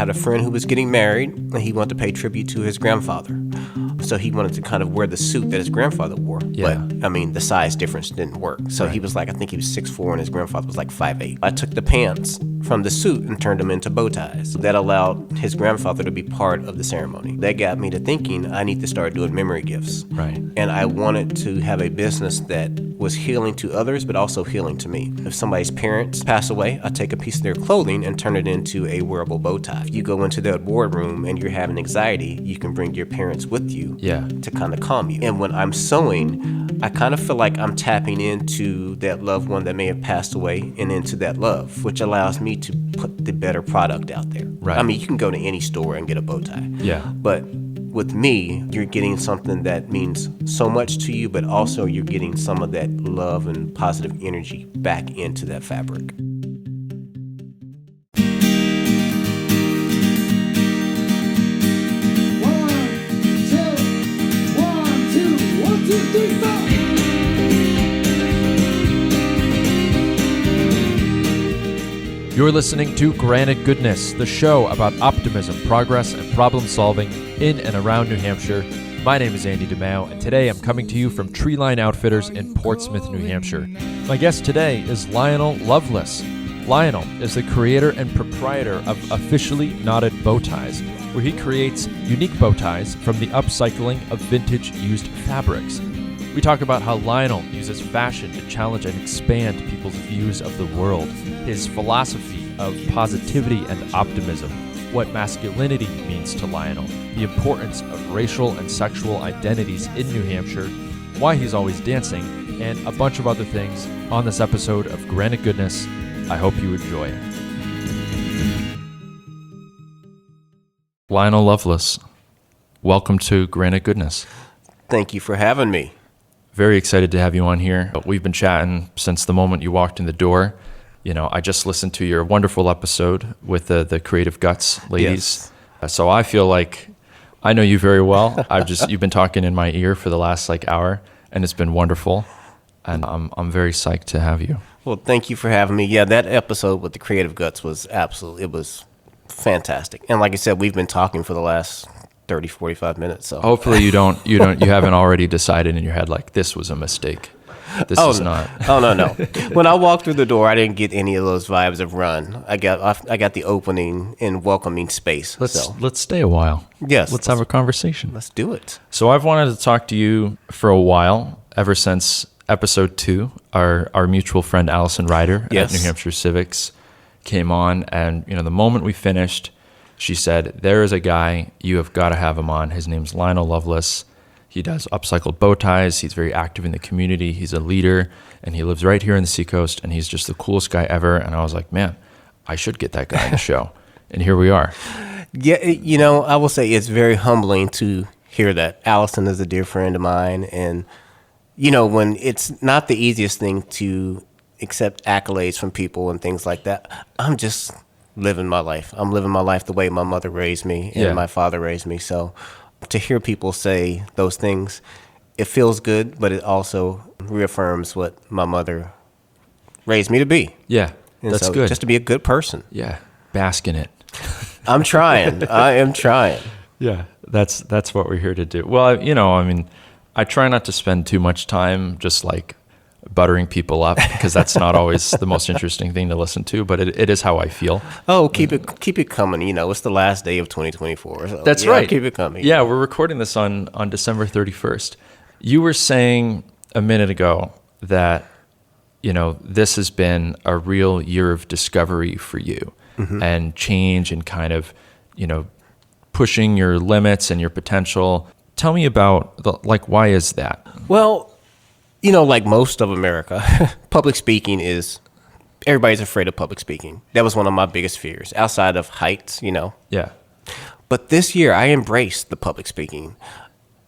had a friend who was getting married, and he wanted to pay tribute to his grandfather. So he wanted to kind of wear the suit that his grandfather wore. Yeah. But, I mean, the size difference didn't work. So Right. he was like, I think he was 6'4", and his grandfather was like 5'8". I took the pants from the suit and turned them into bow ties. That allowed his grandfather to be part of the ceremony. That got me to thinking, I need to start doing memory gifts. Right. And I wanted to have a business that was healing to others, but also healing to me. If somebody's parents pass away, I take a piece of their clothing and turn it into a wearable bow tie. If you go into that boardroom and you're having anxiety, you can bring your parents with you to kind of calm you. And when I'm sewing, I kind of feel like I'm tapping into that loved one that may have passed away and into that love, which allows me to put the better product out there. Right. I mean, you can go to any store and get a bow tie. Yeah. But with me, you're getting something that means so much to you, but also you're getting some of that love and positive energy back into that fabric. You're listening to Granted Goodness, the show about optimism, progress, and problem solving in and around New Hampshire. My name is Andy DeMeo, and today I'm coming to you from Treeline Outfitters in Portsmouth, New Hampshire. My guest today is Lionel Loveless. Lionel is the creator and proprietor of Officially Knotted Bow Ties, where he creates unique bow ties from the upcycling of vintage used fabrics. We talk about how Lionel uses fashion to challenge and expand people's views of the world, his philosophy of positivity and optimism, what masculinity means to Lionel, the importance of racial and sexual identities in New Hampshire, why he's always dancing, and a bunch of other things on this episode of Granted Goodness. I hope you enjoy it. Lionel Loveless, welcome to Granted Goodness. Thank you for having me. Very excited to have you on here. We've been chatting since the moment you walked in the door. You know, I just listened to your wonderful episode with the Creative Guts ladies. Yes. So I feel like I know you very well. You've been talking in my ear for the last hour, and it's been wonderful. And I'm very psyched to have you. Well, thank you for having me. Yeah, that episode with the Creative Guts was it was fantastic. And like I said, we've been talking for the last 30, 45 minutes. So hopefully you haven't already decided in your head this was a mistake. This is not. Oh no. When I walked through the door, I didn't get any of those vibes of run. I got the opening and welcoming space. Let's stay a while. Yes. Let's have a conversation. Let's do it. So I've wanted to talk to you for a while, ever since episode 2, our mutual friend Allison Ryder at New Hampshire Civics came on, and the moment we finished, she said, "There is a guy, you have got to have him on. His name's Lionel Loveless. He does upcycled bow ties. He's very active in the community. He's a leader, and he lives right here in the Seacoast, and he's just the coolest guy ever." And I was like, man, I should get that guy on the show. And here we are. Yeah, I will say it's very humbling to hear that. Allison is a dear friend of mine, and when it's not the easiest thing to accept accolades from people and things like that, I'm just living my life. I'm living my life the way my mother raised me and my father raised me. So to hear people say those things, it feels good, but it also reaffirms what my mother raised me to be. Yeah, and that's so good. Just to be a good person. Yeah, bask in it. I'm trying. I am trying. Yeah, that's what we're here to do. Well, I try not to spend too much time just buttering people up, because that's not always the most interesting thing to listen to, but it is how I feel. Oh, keep it coming. It's the last day of 2024. So that's right. Keep it coming. Yeah, we're recording this on December 31st. You were saying a minute ago that, this has been a real year of discovery for you, and change and kind of, pushing your limits and your potential. Tell me about why is that? Well, like most of America, public speaking everybody's afraid of public speaking. That was one of my biggest fears, outside of heights, Yeah. But this year, I embraced the public speaking.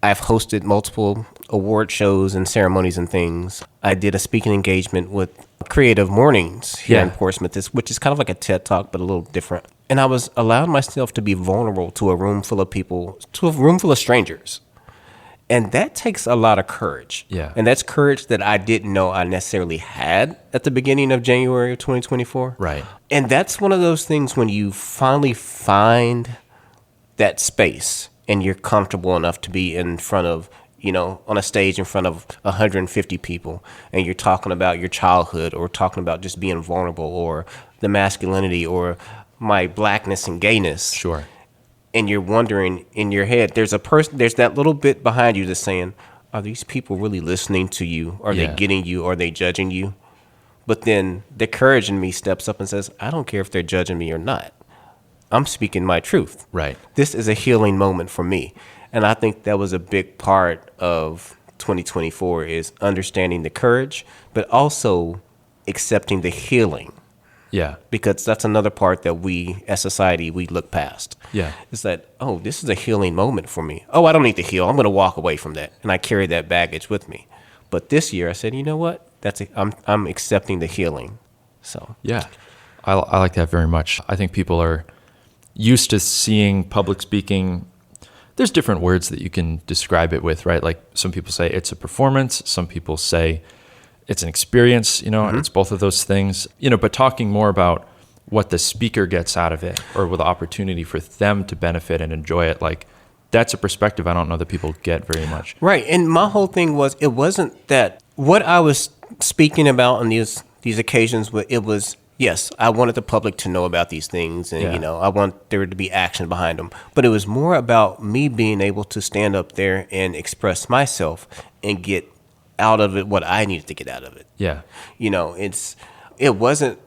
I've hosted multiple award shows and ceremonies and things. I did a speaking engagement with Creative Mornings here in Portsmouth, which is kind of like a TED Talk, but a little different. And I was allowing myself to be vulnerable to a room full of people, to a room full of strangers. And that takes a lot of courage. Yeah. And that's courage that I didn't know I necessarily had at the beginning of January of 2024. Right. And that's one of those things when you finally find that space and you're comfortable enough to be in front of, on a stage in front of 150 people, and you're talking about your childhood or talking about just being vulnerable or the masculinity or my blackness and gayness. Sure. And you're wondering in your head, there's that little bit behind you that's saying, are these people really listening to you? Are they getting you? Are they judging you? But then the courage in me steps up and says, I don't care if they're judging me or not. I'm speaking my truth. Right. This is a healing moment for me. And I think that was a big part of 2024 is understanding the courage, but also accepting the healing. Yeah. Because that's another part that we, as society, we look past. Yeah. It's that, oh, this is a healing moment for me. Oh, I don't need to heal. I'm going to walk away from that. And I carry that baggage with me. But this year I said, you know what? I'm accepting the healing. So Yeah. I like that very much. I think people are used to seeing public speaking. There's different words that you can describe it with, right? Like some people say it's a performance. Some people say it's an experience, It's both of those things, but talking more about what the speaker gets out of it or with the opportunity for them to benefit and enjoy it. Like that's a perspective I don't know that people get very much. Right. And my whole thing was, it wasn't that what I was speaking about on these occasions, it was, yes, I wanted the public to know about these things and, I want there to be action behind them. But it was more about me being able to stand up there and express myself and get out of it what I needed to get out of it. Yeah. It wasn't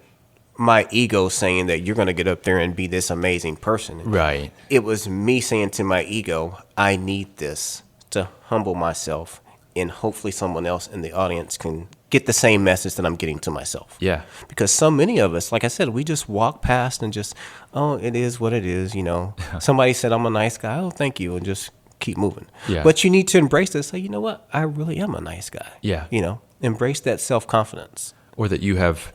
my ego saying that you're going to get up there and be this amazing person. Right. It was me saying to my ego, I need this to humble myself, and hopefully someone else in the audience can get the same message that I'm getting to myself. Yeah. Because so many of us, like I said, we just walk past and just, oh, it is what it is, Somebody said I'm a nice guy. Oh, thank you. And just keep moving. Yeah. But you need to embrace this. Say, you know what? I really am a nice guy. Yeah. Embrace that self-confidence. Or that you have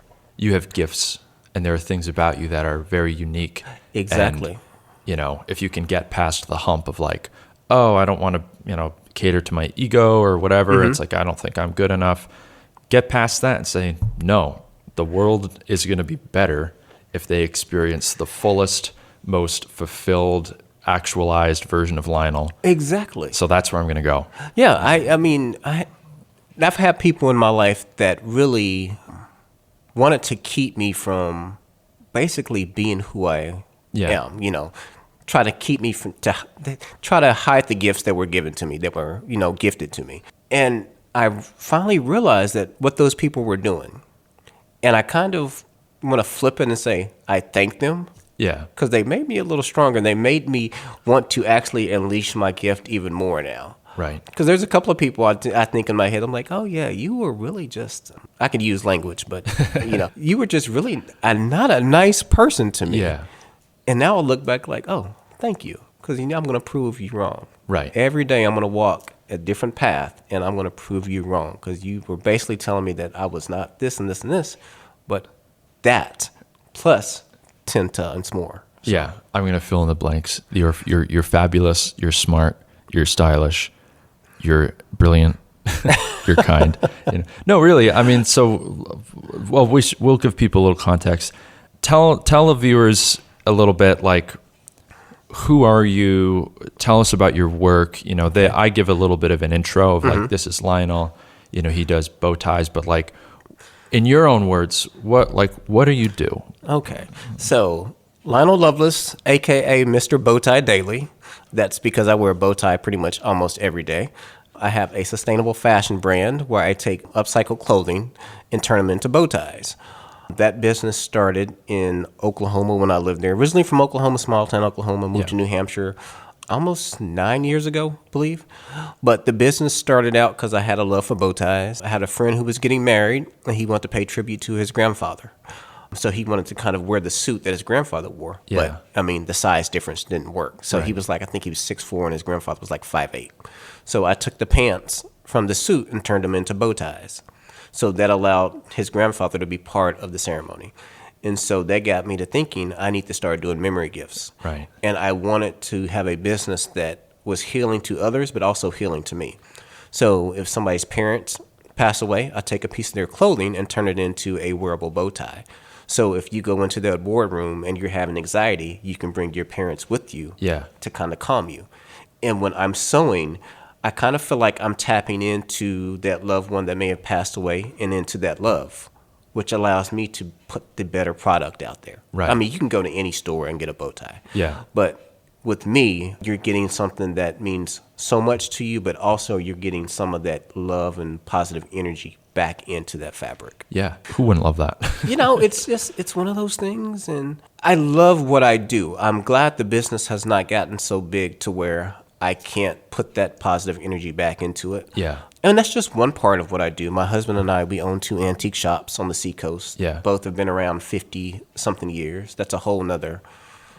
gifts and there are things about you that are very unique. Exactly. And, if you can get past the hump of like, oh, I don't want to, cater to my ego or whatever. It's like, I don't think I'm good enough. Get past that and say, no, the world is going to be better if they experience the fullest, most fulfilled, actualized version of Lionel. Exactly. So that's where I'm going to go. Yeah, I've had people in my life that really wanted to keep me from basically being who I am, try to keep me try to hide the gifts that were given to me, that were, gifted to me. And I finally realized that what those people were doing, and I kind of want to flip it and say, I thank them. Yeah. Because they made me a little stronger. They made me want to actually unleash my gift even more now. Right. Because there's a couple of people I think in my head, I'm like, oh, yeah, you were really just, I could use language, but, you were just really not a nice person to me. Yeah. And now I look back like, oh, thank you. Because, I'm going to prove you wrong. Right. Every day I'm going to walk a different path, and I'm going to prove you wrong. Because you were basically telling me that I was not this and this and this, but that plus 10 times more. So. Yeah, I'm going to fill in the blanks. You're fabulous. You're smart. You're stylish. You're brilliant. You're kind. No, really. I mean, we'll give people a little context. Tell the viewers a little bit, like, who are you? Tell us about your work. I give a little bit of an intro of like, this is Lionel. He does bow ties, but like, in your own words, what do you do? Okay. So Lionel Lovelace, a.k.a. Mr. Bowtie Daily. That's because I wear a bow tie pretty much almost every day. I have a sustainable fashion brand where I take upcycled clothing and turn them into bow ties. That business started in Oklahoma when I lived there. Originally from Oklahoma, small town Oklahoma, moved to New Hampshire almost 9 years ago, I believe. But the business started out because I had a love for bow ties. I had a friend who was getting married, and he wanted to pay tribute to his grandfather. So he wanted to kind of wear the suit that his grandfather wore. Yeah. But, the size difference didn't work. So he was like, I think he was 6'4", and his grandfather was like 5'8". So I took the pants from the suit and turned them into bow ties. So that allowed his grandfather to be part of the ceremony. And so that got me to thinking, I need to start doing memory gifts. Right. And I wanted to have a business that was healing to others, but also healing to me. So if somebody's parents pass away, I take a piece of their clothing and turn it into a wearable bow tie. So if you go into their boardroom and you're having anxiety, you can bring your parents with you to kind of calm you. And when I'm sewing, I kind of feel like I'm tapping into that loved one that may have passed away and into that love, which allows me to put the better product out there. Right. I mean, you can go to any store and get a bow tie. Yeah. But with me, you're getting something that means so much to you, but also you're getting some of that love and positive energy back into that fabric. Yeah. Who wouldn't love that? It's one of those things. And I love what I do. I'm glad the business has not gotten so big to where I can't put that positive energy back into it. Yeah. And that's just one part of what I do. My husband and I, we own 2 antique shops on the seacoast. Yeah. Both have been around 50-something years. That's a whole nother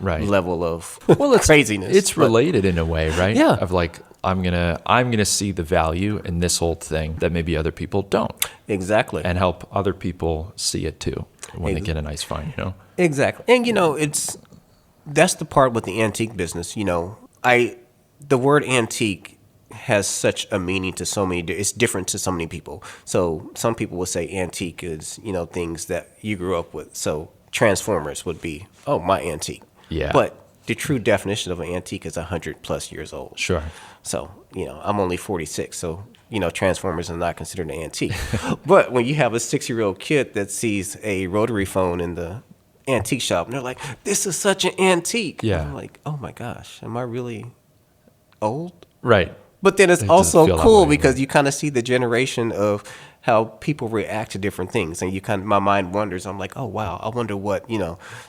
level of craziness. It's related in a way, right? Yeah. Of like, I'm gonna see the value in this old thing that maybe other people don't. Exactly. And help other people see it too when they get a nice find, you know? Exactly. And that's the part with the antique business. The word antique has such a meaning to so many. It's different to so many people. So some people will say antique is, things that you grew up with. So Transformers would be, oh, my antique. Yeah. But the true definition of an antique is 100+ years old. Sure. So, I'm only 46. So, Transformers are not considered an antique. But when you have a 6-year-old kid that sees a rotary phone in the antique shop, and they're like, this is such an antique. Yeah. And I'm like, oh my gosh, am I really old? Right. But then it's It also doesn't feel that cool way, because right? you kind of see the generation of how people react to different things. And my mind wanders. I'm like, oh, wow, I wonder what,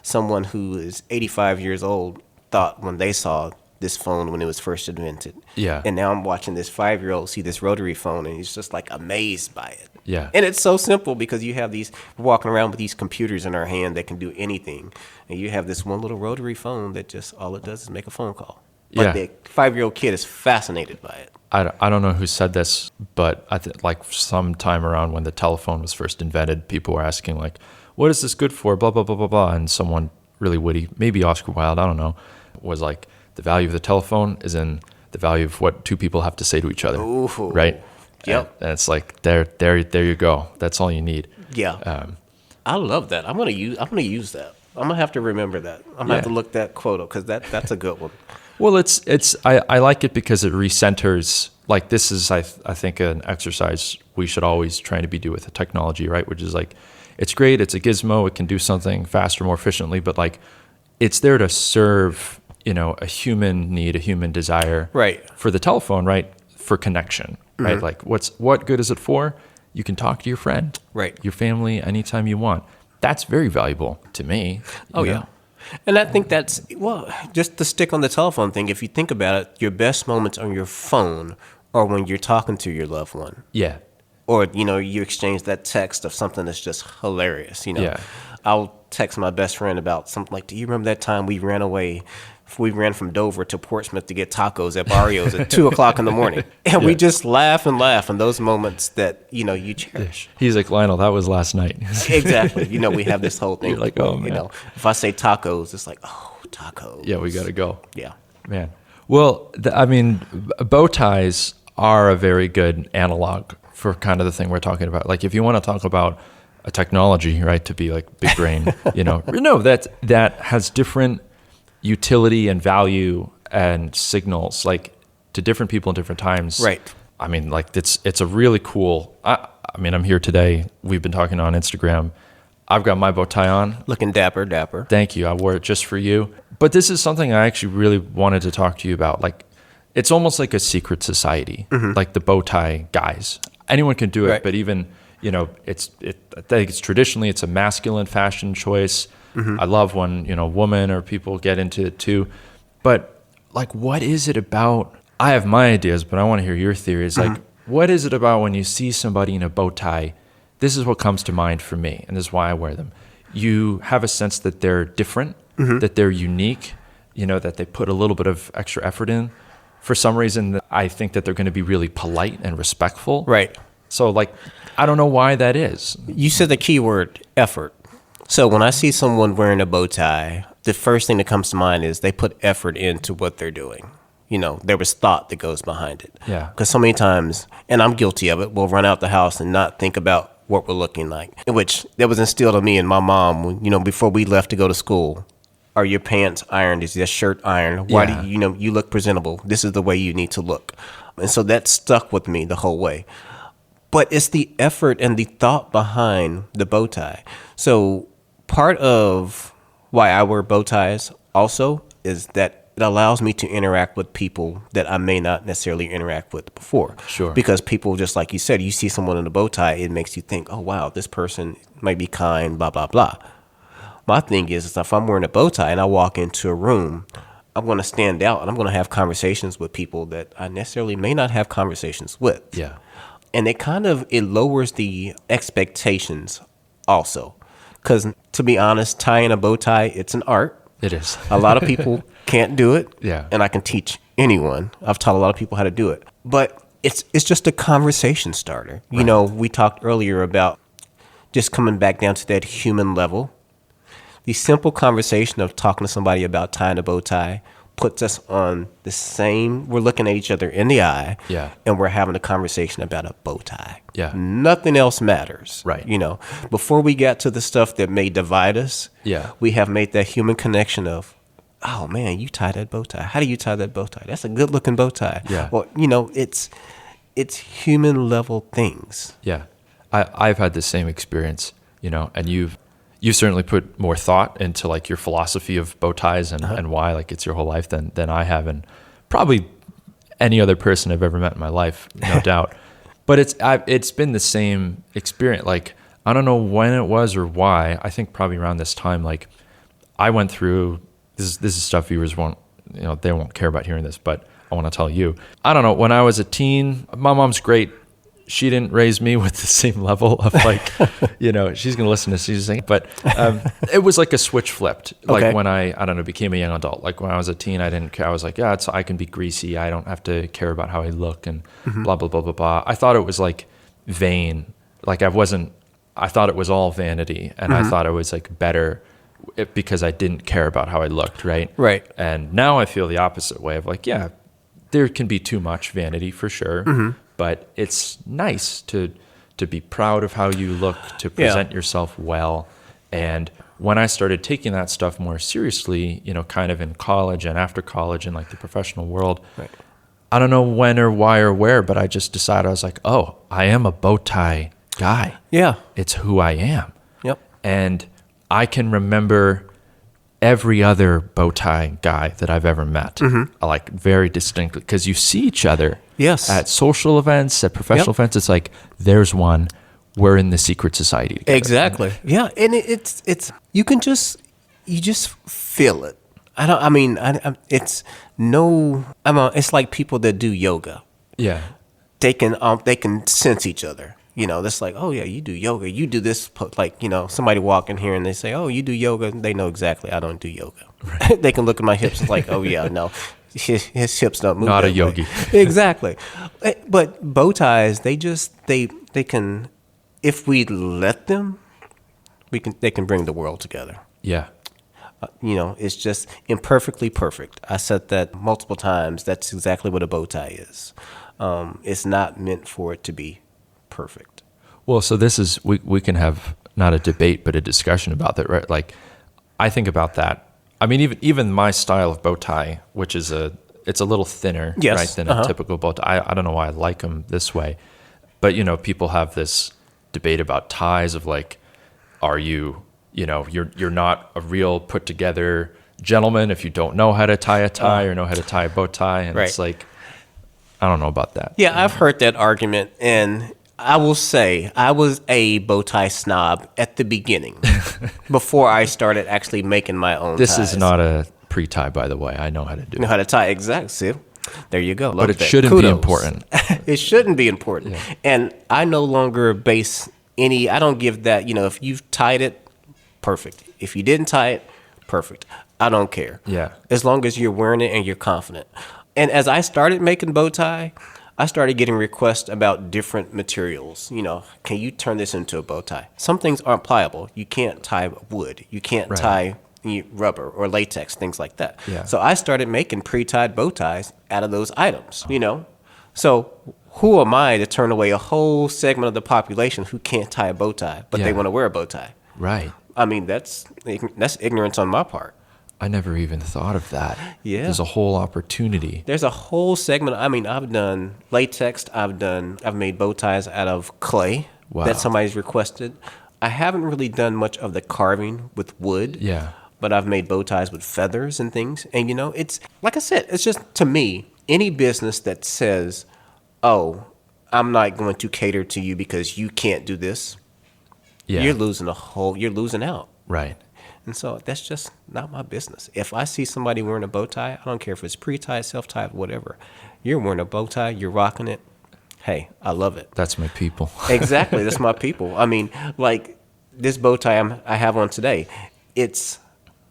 someone who is 85 years old thought when they saw this phone when it was first invented. Yeah. And now I'm watching this 5-year-old see this rotary phone and he's just like amazed by it. Yeah. And it's so simple because you have we're walking around with these computers in our hand that can do anything. And you have this one little rotary phone that just, all it does is make a phone call. But the 5-year-old kid is fascinated by it. I don't know who said this, but I think like sometime around when the telephone was first invented, people were asking like, what is this good for? Blah, blah, blah, blah, blah. And someone really witty, maybe Oscar Wilde, I don't know, was like, the value of the telephone is in the value of what 2 people have to say to each other. Ooh. Right? Yep. And it's like, there you go. That's all you need. Yeah. I love that. I'm gonna use that. I'm gonna have to remember that. I'm gonna have to look that quote up because that's a good one. Well, I like it because it recenters, like this is, I think, an exercise we should always try to do with the technology, right? Which is like, it's great, it's a gizmo, it can do something faster, more efficiently, but like, it's there to serve, a human need, a human desire. Right. For the telephone, right? For connection, right? Like, what good is it for? You can talk to your friend. Right. Your family, anytime you want. That's very valuable to me. Oh, yeah. And I think just to stick on the telephone thing, if you think about it, your best moments on your phone are when you're talking to your loved one. Yeah. Or, you exchange that text of something that's just hilarious, Yeah. I'll text my best friend about something like, do you remember that time we ran from Dover to Portsmouth to get tacos at Barrios at 2:00 in the morning. And we just laugh and those moments that, you cherish. He's like, Lionel, that was last night. Exactly. We have this whole thing. You're like, oh, man. If I say tacos, it's like, oh, tacos. Yeah, we got to go. Yeah. Man. Well, bow ties are a very good analog for kind of the thing we're talking about. Like, if you want to talk about a technology, right, to be like big brain, that has different utility and value and signals, like to different people in different times. Right. I mean, like it's a really cool. I'm here today. We've been talking on Instagram. I've got my bow tie on. Looking dapper. Thank you. I wore it just for you. But this is something I actually really wanted to talk to you about. Like, it's almost like a secret society, like the bow tie guys. Anyone can do it, right. But even, I think it's a masculine fashion choice. I love when, women or people get into it too. But like, what is it about? I have my ideas, but I want to hear your theories. Like, what is it about when you see somebody in a bow tie? This is what comes to mind for me, and this is why I wear them. You have a sense that they're different, that they're unique, that they put a little bit of extra effort in. For some reason, I think that they're going to be really polite and respectful. Right. So, like, I don't know why that is. You said the key word, effort. So when I see someone wearing a bow tie, the first thing that comes to mind is they put effort into what they're doing. there was thought that goes behind it. Yeah. Because so many times, and I'm guilty of it, we'll run out the house and not think about what we're looking like, which that was instilled in me and my mom, before we left to go to school. Are your pants ironed? Is your shirt ironed? Why Yeah. do you look presentable? This is the way you need to look. And so that stuck with me the whole way. But it's the effort and the thought behind the bow tie. So part of why I wear bow ties also is that it allows me to interact with people that I may not necessarily interact with before. Sure. Because people, just like you said, you see someone in a bow tie, it makes you think, oh, wow, this person might be kind, blah, blah, blah. My thing is if I'm wearing a bow tie and I walk into a room, I'm going to stand out and I'm going to have conversations with people that I necessarily may not have conversations with. Yeah. And it lowers the expectations also. Because to be honest, tying a bow tie, it's an art. It is. A lot of people can't do it. Yeah. And I can teach anyone. I've taught a lot of people how to do it. But it's just a conversation starter. Right. We talked earlier about just coming back down to that human level. The simple conversation of talking to somebody about tying a bow tie puts us on the same, we're looking at each other in the eye. Yeah. And we're having a conversation about a bow tie. Yeah. Nothing else matters. Right. Before we got to the stuff that may divide us, Yeah. we have made that human connection of, oh man, you tie that bow tie. How do you tie that bow tie? That's a good looking bow tie. Yeah. Well, it's human level things. Yeah. I've had the same experience, and you've certainly put more thought into like your philosophy of bow ties and why like it's your whole life than I have, and probably any other person I've ever met in my life, no doubt. But it's been the same experience. Like, I don't know when it was or why. I think probably around this time, like I went through, this is stuff viewers won't, they won't care about hearing this, but I want to tell you. I don't know, when I was a teen, my mom's great. She didn't raise me with the same level of like, she's going to listen to this, she's saying, but it was like a switch flipped. Like Okay. when I don't know, became a young adult. Like when I was a teen, I didn't care. I was like, yeah, I can be greasy. I don't have to care about how I look and blah, blah, blah, blah, blah. I thought it was like vain. Like I thought it was all vanity. And I thought it was like better because I didn't care about how I looked. Right. Right. And now I feel the opposite way of like, yeah, there can be too much vanity for sure. But it's nice to be proud of how you look, to present yourself well. And when I started taking that stuff more seriously, kind of in college and after college and like the professional world, Right. I don't know when or why or where, but I just decided I was like, oh, I am a bow tie guy. Yeah. It's who I am. Yep. And I can remember every other bow tie guy that I've ever met, like very distinctly, because you see each other Yes. at social events, at professional events. It's like, there's one, we're in the secret society together. Exactly. Yeah. And it's you just feel it. It's like people that do yoga. Yeah. They can sense each other. That's like, oh yeah, you do yoga. You do this, like, somebody walk in here and they say, oh, you do yoga. They know exactly I don't do yoga. Right. They can look at my hips like, oh yeah, no, his hips don't move. Not a that way. yogi. Exactly. But bow ties, they can, if we let them, they can bring the world together. Yeah. It's just imperfectly perfect. I said that multiple times. That's exactly what a bow tie is. It's not meant for it to be perfect. Well, so this is, we can have not a debate, but a discussion about that, right? Like, I think about that. I mean, even my style of bow tie, which is it's a little thinner, Yes. right, than a typical bow tie. I don't know why I like them this way, but people have this debate about ties of like, are you, you're not a real put together gentleman if you don't know how to tie a tie or know how to tie a bow tie, and Right. it's like, I don't know about that. Yeah, I've heard that argument, and I will say I was a bow tie snob at the beginning before I started actually making my own This ties. is not a pre-tie, by the way. I know how to do know it. how to tie. Exactly. See? There you go. But it shouldn't be important. It shouldn't be important. Yeah. And I no longer base I don't give that, if you've tied it, perfect. If you didn't tie it, perfect. I don't care. Yeah. As long as you're wearing it and you're confident. And as I started making bow tie, I started getting requests about different materials. Can you turn this into a bow tie? Some things aren't pliable. You can't tie wood. You can't Right. tie rubber or latex, things like that. Yeah. So I started making pre-tied bow ties out of those items, So who am I to turn away a whole segment of the population who can't tie a bow tie, but they Yeah. want to wear a bow tie? Right. I mean, that's ignorance on my part. I never even thought of that. Yeah. There's a whole opportunity. There's a whole segment. I mean, I've done latex. I've made bow ties out of clay Wow. that somebody's requested. I haven't really done much of the carving with wood. Yeah. But I've made bow ties with feathers and things. And, it's, like I said, it's just, to me, any business that says, oh, I'm not going to cater to you because you can't do this, Yeah. you're losing out. Right. And so that's just not my business. If I see somebody wearing a bow tie, I don't care if it's pre-tied, self-tied, whatever. You're wearing a bow tie, you're rocking it. Hey, I love it. That's my people. Exactly. That's my people. I mean, like this bow tie I have on today, it's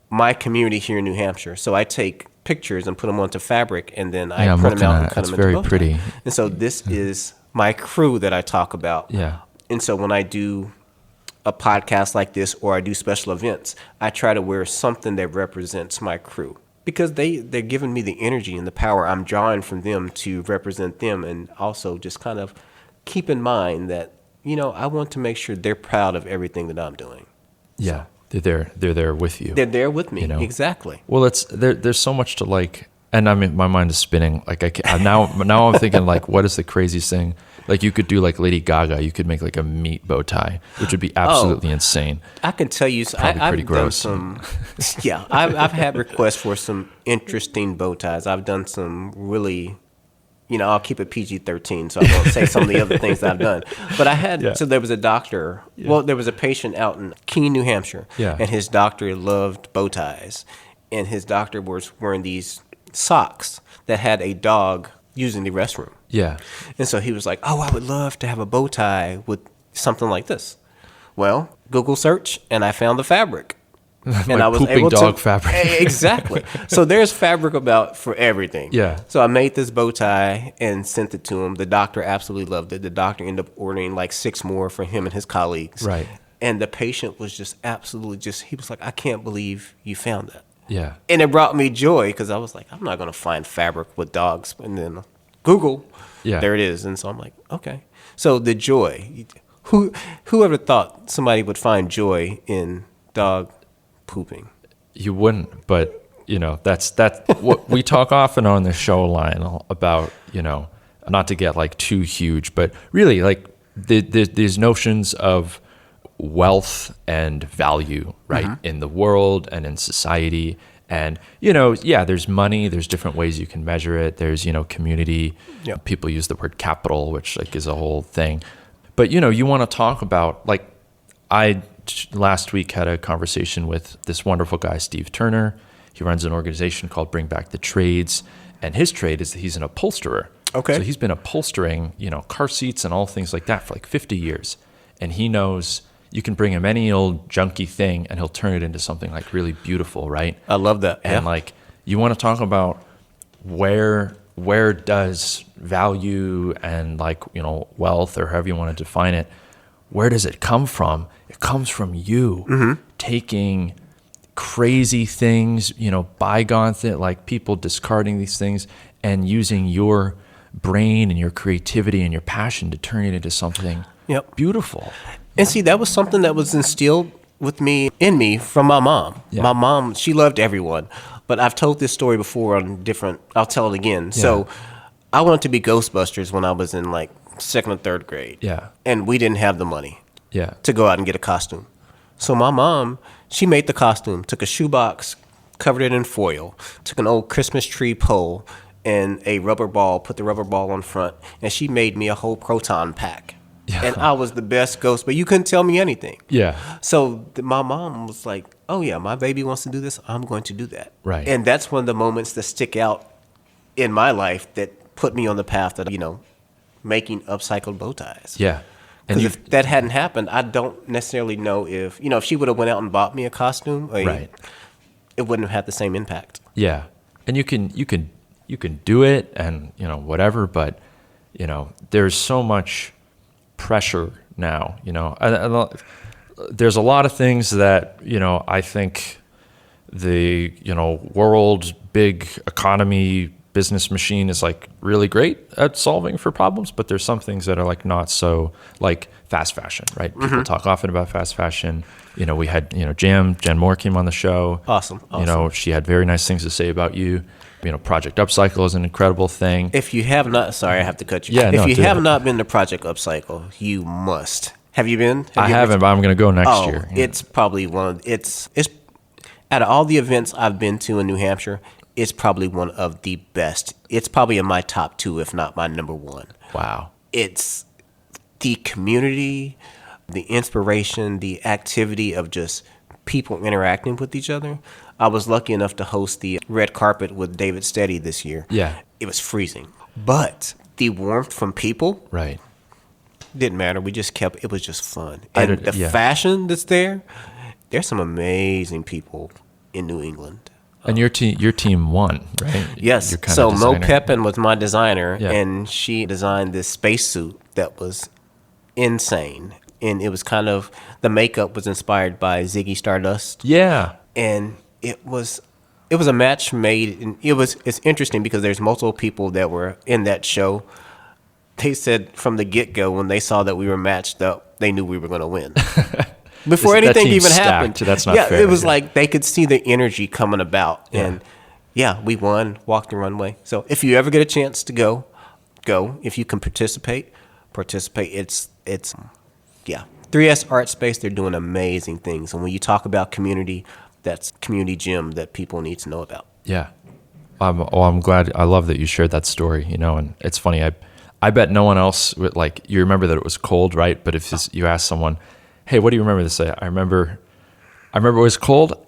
my community here in New Hampshire. So I take pictures and put them onto fabric, and then I I'm print them looking out at and it. cut It's them into very bow tie. pretty. And so this is my crew that I talk about. Yeah. And so when I do a podcast like this or I do special events, I try to wear something that represents my crew because they're giving me the energy and the power I'm drawing from them to represent them, and also just kind of keep in mind that, I want to make sure they're proud of everything that I'm doing. Yeah. They're there with you. They're there with me. Exactly. Well, there's so much to like, and I mean, my mind is spinning. Like now I'm thinking like, what is the craziest thing? Like you could do like Lady Gaga. You could make like a meat bow tie, which would be absolutely insane. I can tell you, Probably I've pretty gross. done some, yeah, I've had requests for some interesting bow ties. I've done some really, I'll keep it PG-13, so I won't say some of the other things that I've done. But I had, Yeah. so there was a doctor, there was a patient out in Keene, New Hampshire, Yeah. and his doctor loved bow ties. And his doctor was wearing these socks that had a dog using the restroom. Yeah. And so he was like, oh, I would love to have a bow tie with something like this. Well, Google search, and I found the fabric. And Like I was pooping able dog to fabric. Exactly. So there's fabric about for everything. Yeah. So I made this bow tie and sent it to him. The doctor absolutely loved it. The doctor ended up ordering like 6 more for him and his colleagues. Right. And the patient was just absolutely he was like, I can't believe you found that. Yeah. And it brought me joy because I was like, I'm not going to find fabric with dogs. And then Google, Yeah. there it is. And so I'm like, okay. So the joy, whoever thought somebody would find joy in dog pooping? You wouldn't, but that's what we talk often on the show, Lionel, about, not to get like too huge, but really like these notions of wealth and value, right, in the world and in society. And, there's money, there's different ways you can measure it. There's, community. Yep. People use the word capital, which like is a whole thing. But, you want to talk about, like, I last week had a conversation with this wonderful guy, Steve Turner. He runs an organization called Bring Back the Trades. And his trade is that he's an upholsterer. Okay. So he's been upholstering, car seats and all things like that for like 50 years. And he knows you can bring him any old junky thing and he'll turn it into something like really beautiful, right? I love that. And like, you want to talk about where does value and like, wealth or however you want to define it, where does it come from? It comes from you taking crazy things, bygone things, like people discarding these things and using your brain and your creativity and your passion to turn it into something beautiful. And see, that was something that was instilled in me from my mom. Yeah. My mom, she loved everyone. But I've told this story before I'll tell it again. Yeah. So I wanted to be Ghostbusters when I was in like 2nd or 3rd grade. Yeah. And we didn't have the money Yeah. to go out and get a costume. So my mom, she made the costume, took a shoebox, covered it in foil, took an old Christmas tree pole and a rubber ball, put the rubber ball on front, and she made me a whole proton pack. Yeah. And I was the best ghost, but you couldn't tell me anything. Yeah. So my mom was like, oh yeah, my baby wants to do this, I'm going to do that. Right. And that's one of the moments that stick out in my life that put me on the path of, making upcycled bow ties. Yeah. And Because if that hadn't happened, I don't necessarily know if she would have went out and bought me a costume, right. it wouldn't have had the same impact. Yeah. And you can do it and, whatever, but, there's so much pressure now, there's a lot of things that, I think the, world big economy business machine is like really great at solving for problems, but there's some things that are like not so, like fast fashion, right? People talk often about fast fashion. We had, Jen Moore came on the show. Awesome. She had very nice things to say about you. Project Upcycle is an incredible thing. If you have not, sorry, I have to cut you. Yeah, if you have not been to Project Upcycle, you must. Have you been? I haven't, but I'm going to go next year. It's probably it's out of all the events I've been to in New Hampshire, it's probably one of the best. It's probably in my top 2, if not my number 1. Wow. It's the community, the inspiration, the activity of just people interacting with each other. I was lucky enough to host the red carpet with David Steady this year. Yeah. It was freezing, but the warmth from people Right. didn't matter. We just it was just fun. And the yeah. fashion that's there's some amazing people in New England. And your team won, right? Yes. You're kind So of Mo designer. Pepin was my designer, Yeah. and she designed this spacesuit that was insane. And it was kind of, the makeup was inspired by Ziggy Stardust. Yeah. And it was a match made, and it's interesting because there's multiple people that were in that show. They said from the get-go, when they saw that we were matched up, they knew we were going to win. Before That anything team's even stacked. happened. That's not fair. It was like they could see the energy coming about. Yeah. And we won, walked the runway. So if you ever get a chance to go. If you can participate. It's 3S Art Space, they're doing amazing things. And when you talk about community, that's community gym that people need to know about. Yeah. I'm glad. I love that you shared that story, and it's funny. I bet no one else would, like, you remember that it was cold, right? But if you ask someone, hey, what do you remember to say? I remember it was cold,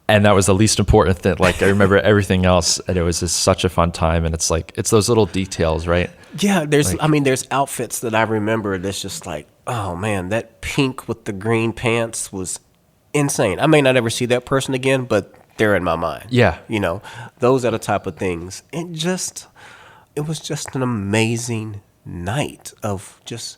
and that was the least important thing. Like, I remember everything else, and it was just such a fun time. And it's like, it's those little details, right? Yeah, there's outfits that I remember that's just like, oh man, that pink with the green pants was insane. I may not ever see that person again, but they're in my mind. Yeah. Those are the type of things. It was just an amazing night of just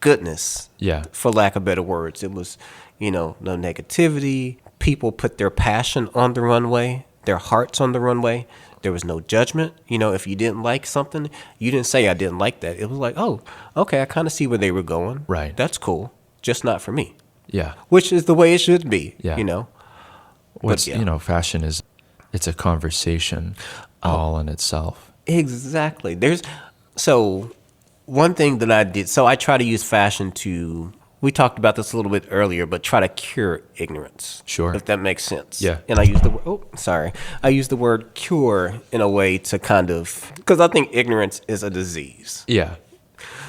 goodness. Yeah. For lack of better words. It was, no negativity. People put their passion on the runway, their hearts on the runway. There was no judgment. If you didn't like something, you didn't say I didn't like that. It was like, oh, okay, I kind of see where they were going. Right. That's cool. Just not for me. Yeah. Which is the way it should be. Yeah. Fashion it's a conversation all in itself. Exactly. So one thing that I did, so I try to use fashion to, we talked about this a little bit earlier, but try to cure ignorance. Sure. If that makes sense. Yeah. And I use the word cure in a way to kind of, because I think ignorance is a disease. Yeah.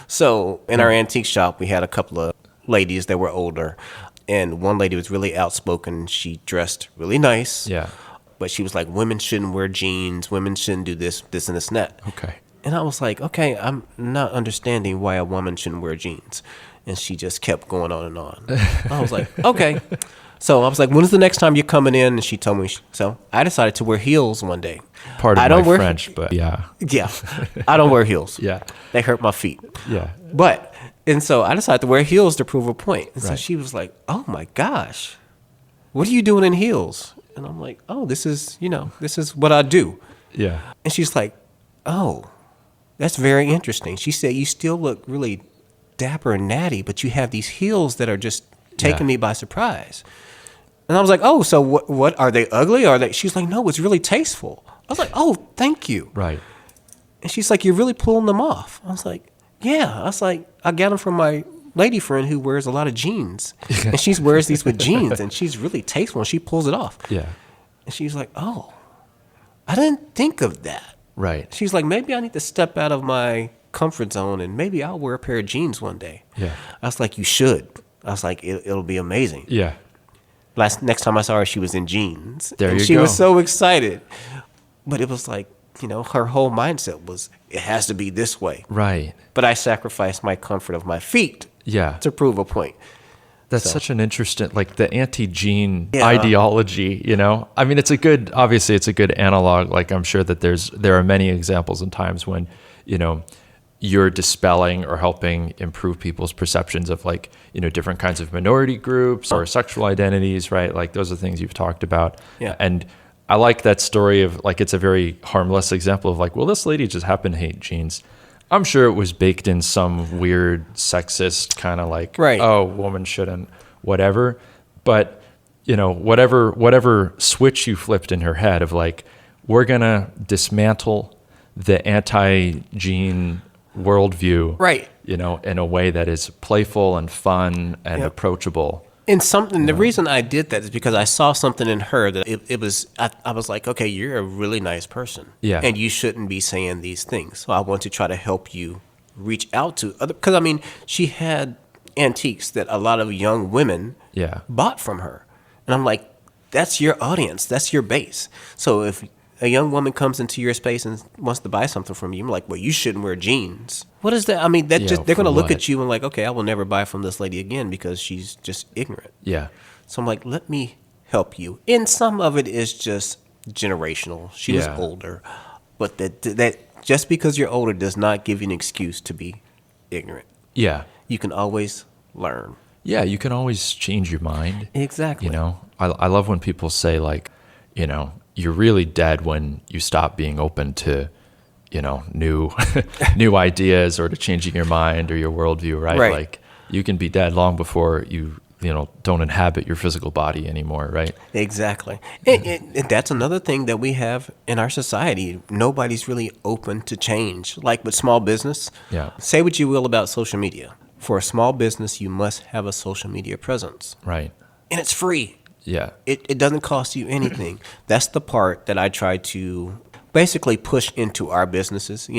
So in our antique shop, we had a couple of ladies that were older, and one lady was really outspoken. She dressed really nice. Yeah. But she was like, women shouldn't wear jeans. Women shouldn't do this, and this, and that. Okay. And I was like, okay, I'm not understanding why a woman shouldn't wear jeans. And she just kept going on and on. I was like, okay. So I was like, when's the next time you're coming in? And she told me. So I decided to wear heels one day. Pardon my French, but yeah. Yeah. I don't wear heels. Yeah. They hurt my feet. Yeah. And so I decided to wear heels to prove a point. And so Right. she was like, oh my gosh, what are you doing in heels? And I'm like, oh, this is what I do. Yeah. And she's like, oh, that's very interesting. She said, you still look really dapper and natty, but you have these heels that are just taking me by surprise. And I was like, oh, so what are they ugly? Are they? She's like, no, it's really tasteful. I was like, oh, thank you. Right. And she's like, you're really pulling them off. I was like, yeah. I was like, I got them from my lady friend who wears a lot of jeans. And she wears these with jeans, and she's really tasteful, and she pulls it off. Yeah. And she's like, oh, I didn't think of that. Right. She's like, maybe I need to step out of my comfort zone, and maybe I'll wear a pair of jeans one day. Yeah. I was like, you should. I was like, it'll be amazing. Yeah. Next time I saw her, she was in jeans. There and you she go. was so excited. But it was like, her whole mindset was, it has to be this way. Right. But I sacrificed my comfort of my feet Yeah. to prove a point. That's such an interesting, like the anti-gene ideology, I mean, obviously it's a good analog. Like I'm sure that there are many examples and times when, you're dispelling or helping improve people's perceptions of like, different kinds of minority groups or sexual identities, right? Like those are things you've talked about. Yeah. And I like that story of like, it's a very harmless example of like, well, this lady just happened to hate jeans. I'm sure it was baked in some weird sexist kind of like, right. Oh, woman shouldn't, whatever. But, whatever switch you flipped in her head of like, we're going to dismantle the anti-gene worldview, right? In a way that is playful and fun and approachable. And something, the reason I did that is because I saw something in her that it was, I was like, okay, you're a really nice person. Yeah. And you shouldn't be saying these things. So I want to try to help you reach out to other, because I mean, she had antiques that a lot of young women bought from her. And I'm like, that's your audience. That's your base. So if a young woman comes into your space and wants to buy something from you, I'm like, well, you shouldn't wear jeans. What is that? I mean, they're going to look at you and like, okay, I will never buy from this lady again because she's just ignorant. Yeah. So I'm like, let me help you. And some of it is just generational. She was older. But that just because you're older does not give you an excuse to be ignorant. Yeah. You can always learn. Yeah, you can always change your mind. Exactly. I love when people say like, you're really dead when you stop being open to, new new ideas or to changing your mind or your worldview, right? Right. Like you can be dead long before you don't inhabit your physical body anymore, right? Exactly. And that's another thing that we have in our society. Nobody's really open to change. Like with small business, say what you will about social media. For a small business, you must have a social media presence. Right. And it's free. Yeah. It doesn't cost you anything. That's the part that I try to basically push into our businesses.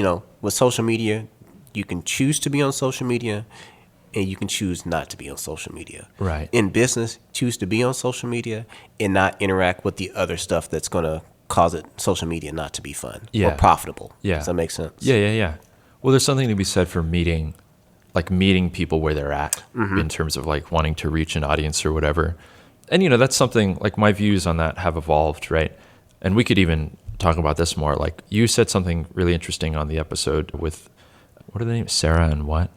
With social media, you can choose to be on social media and you can choose not to be on social media. Right. In business, choose to be on social media and not interact with the other stuff that's going to cause social media not to be fun or profitable. Yeah. Does that make sense? Yeah. Well, there's something to be said for meeting people where they're at in terms of like wanting to reach an audience or whatever. And, that's something like my views on that have evolved, right? And we could even talk about this more. Like you said something really interesting on the episode with, what are the names? Sarah and what?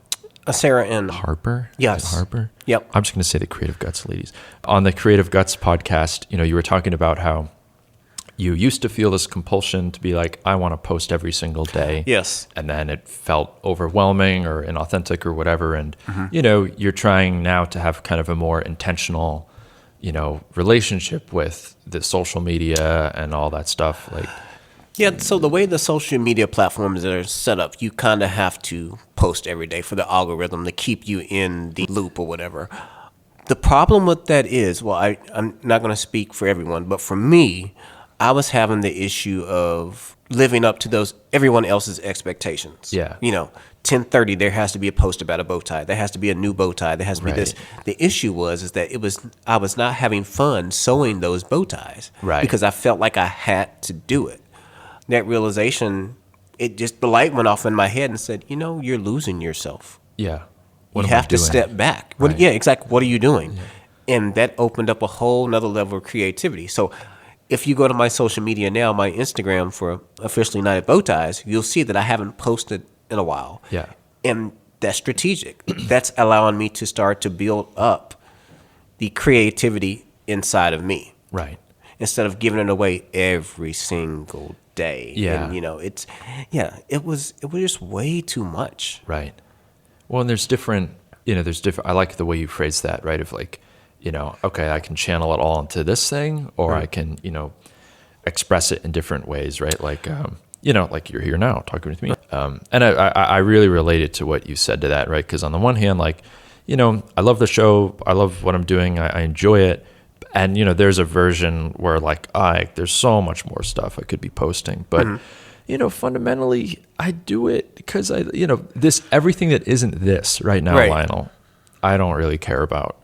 Sarah and Harper? Yes. Is it Harper? Yep. I'm just going to say the Creative Guts ladies. On the Creative Guts podcast, you were talking about how you used to feel this compulsion to be like, I want to post every single day. Yes. And then it felt overwhelming or inauthentic or whatever. And, you're trying now to have kind of a more intentional, relationship with the social media and all that stuff. Like, yeah, so the way the social media platforms are set up, you kind of have to post every day for the algorithm to keep you in the loop or whatever. The problem with that is, well, I'm not going to speak for everyone, but for me, I was having the issue of living up to everyone else's expectations. Yeah. 10:30, there has to be a post about a bow tie. There has to be a new bow tie. There has to be this. The issue is that I was not having fun sewing those bow ties. Right. Because I felt like I had to do it. That realization, the light went off in my head and said, you're losing yourself. Yeah. You have to step back. Right. Yeah, exactly. What are you doing? Yeah. And that opened up a whole nother level of creativity. So if you go to my social media now, my Instagram for Officially United Bow Ties, you'll see that I haven't posted in a while. Yeah. And that's strategic. That's allowing me to start to build up the creativity inside of me. Right. Instead of giving it away every single day. Yeah. And, it was just way too much. Right. Well, and there's different, I like the way you phrase that, right? Of like, okay, I can channel it all into this thing, or I can, express it in different ways, right? Like, like you're here now talking with me. And I really related to what you said to that, right? Because on the one hand, like, I love the show. I love what I'm doing. I enjoy it. And, there's a version where like, there's so much more stuff I could be posting. But, fundamentally, I do it because everything that isn't this right now, Lionel, I don't really care about,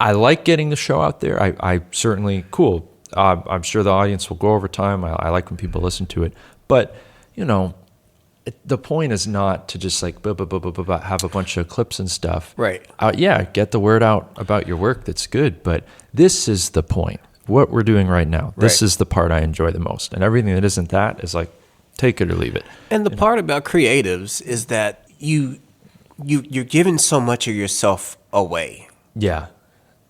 I like getting the show out there. I certainly, cool. I'm sure the audience will grow over time. I like when people listen to it. But, the point is not to just like have a bunch of clips and stuff. Right. Get the word out about your work. That's good. But this is the point. What we're doing right now. This is the part I enjoy the most. And everything that isn't that is like, take it or leave it. And the part about creatives is that you're giving so much of yourself away. Yeah.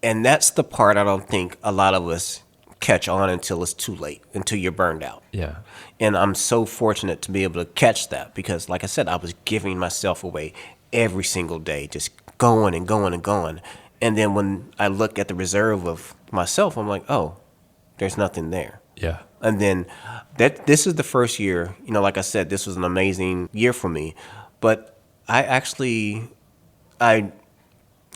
And that's the part I don't think a lot of us catch on until it's too late, until you're burned out. Yeah. And I'm so fortunate to be able to catch that because, like I said, I was giving myself away every single day, just going and going and going. And then when I look at the reserve of myself, I'm like, oh, there's nothing there. Yeah. And then this is the first year, like I said, this was an amazing year for me. But I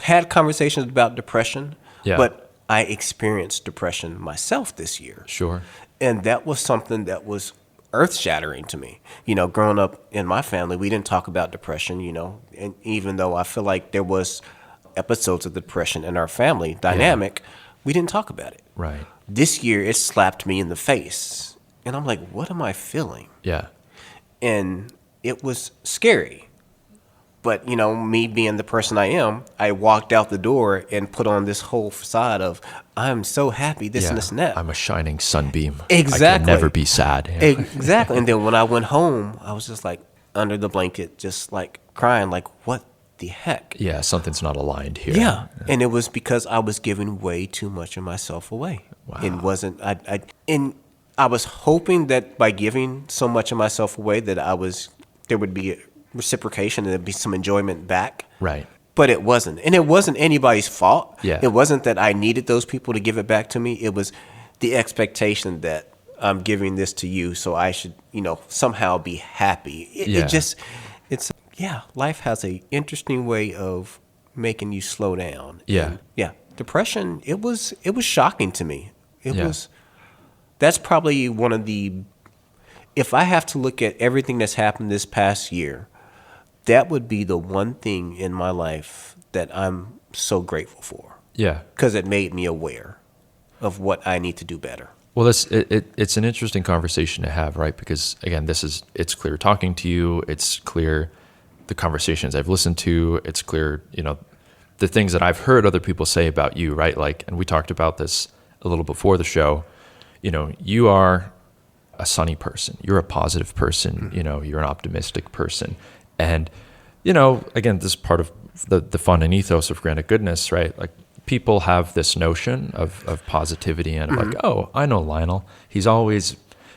had conversations about depression, Yeah. but I experienced depression myself this year. Sure. And that was something that was earth-shattering to me. Growing up in my family, we didn't talk about depression, and even though I feel like there was episodes of depression in our family dynamic, we didn't talk about it. Right. This year, it slapped me in the face. And I'm like, what am I feeling? Yeah. And it was scary. But, me being the person I am, I walked out the door and put on this whole facade of, I'm so happy, this and this and that. I'm a shining sunbeam. Exactly. I can never be sad. Yeah. Exactly. And then when I went home, I was just like under the blanket, just like crying, like, what the heck? Yeah, something's not aligned here. Yeah. And it was because I was giving way too much of myself away. Wow. It wasn't, and I was hoping that by giving so much of myself away that there would be a reciprocation and there'd be some enjoyment back. Right. But it wasn't. And it wasn't anybody's fault. Yeah. It wasn't that I needed those people to give it back to me. It was the expectation that I'm giving this to you, so I should, somehow be happy. Life has a interesting way of making you slow down. Yeah. And depression, it was shocking to me. That's probably one of if I have to look at everything that's happened this past year, that would be the one thing in my life that I'm so grateful for. Yeah. Because it made me aware of what I need to do better. Well, it's an interesting conversation to have, right? Because again, it's clear talking to you. It's clear the conversations I've listened to. It's clear, the things that I've heard other people say about you, right? Like, and we talked about this a little before the show. You are a sunny person. You're a positive person. Mm-hmm. You're an optimistic person. And, again, this is part of the fun and ethos of Granite Goodness, right? Like, people have this notion of positivity and of like, oh, I know Lionel. He's always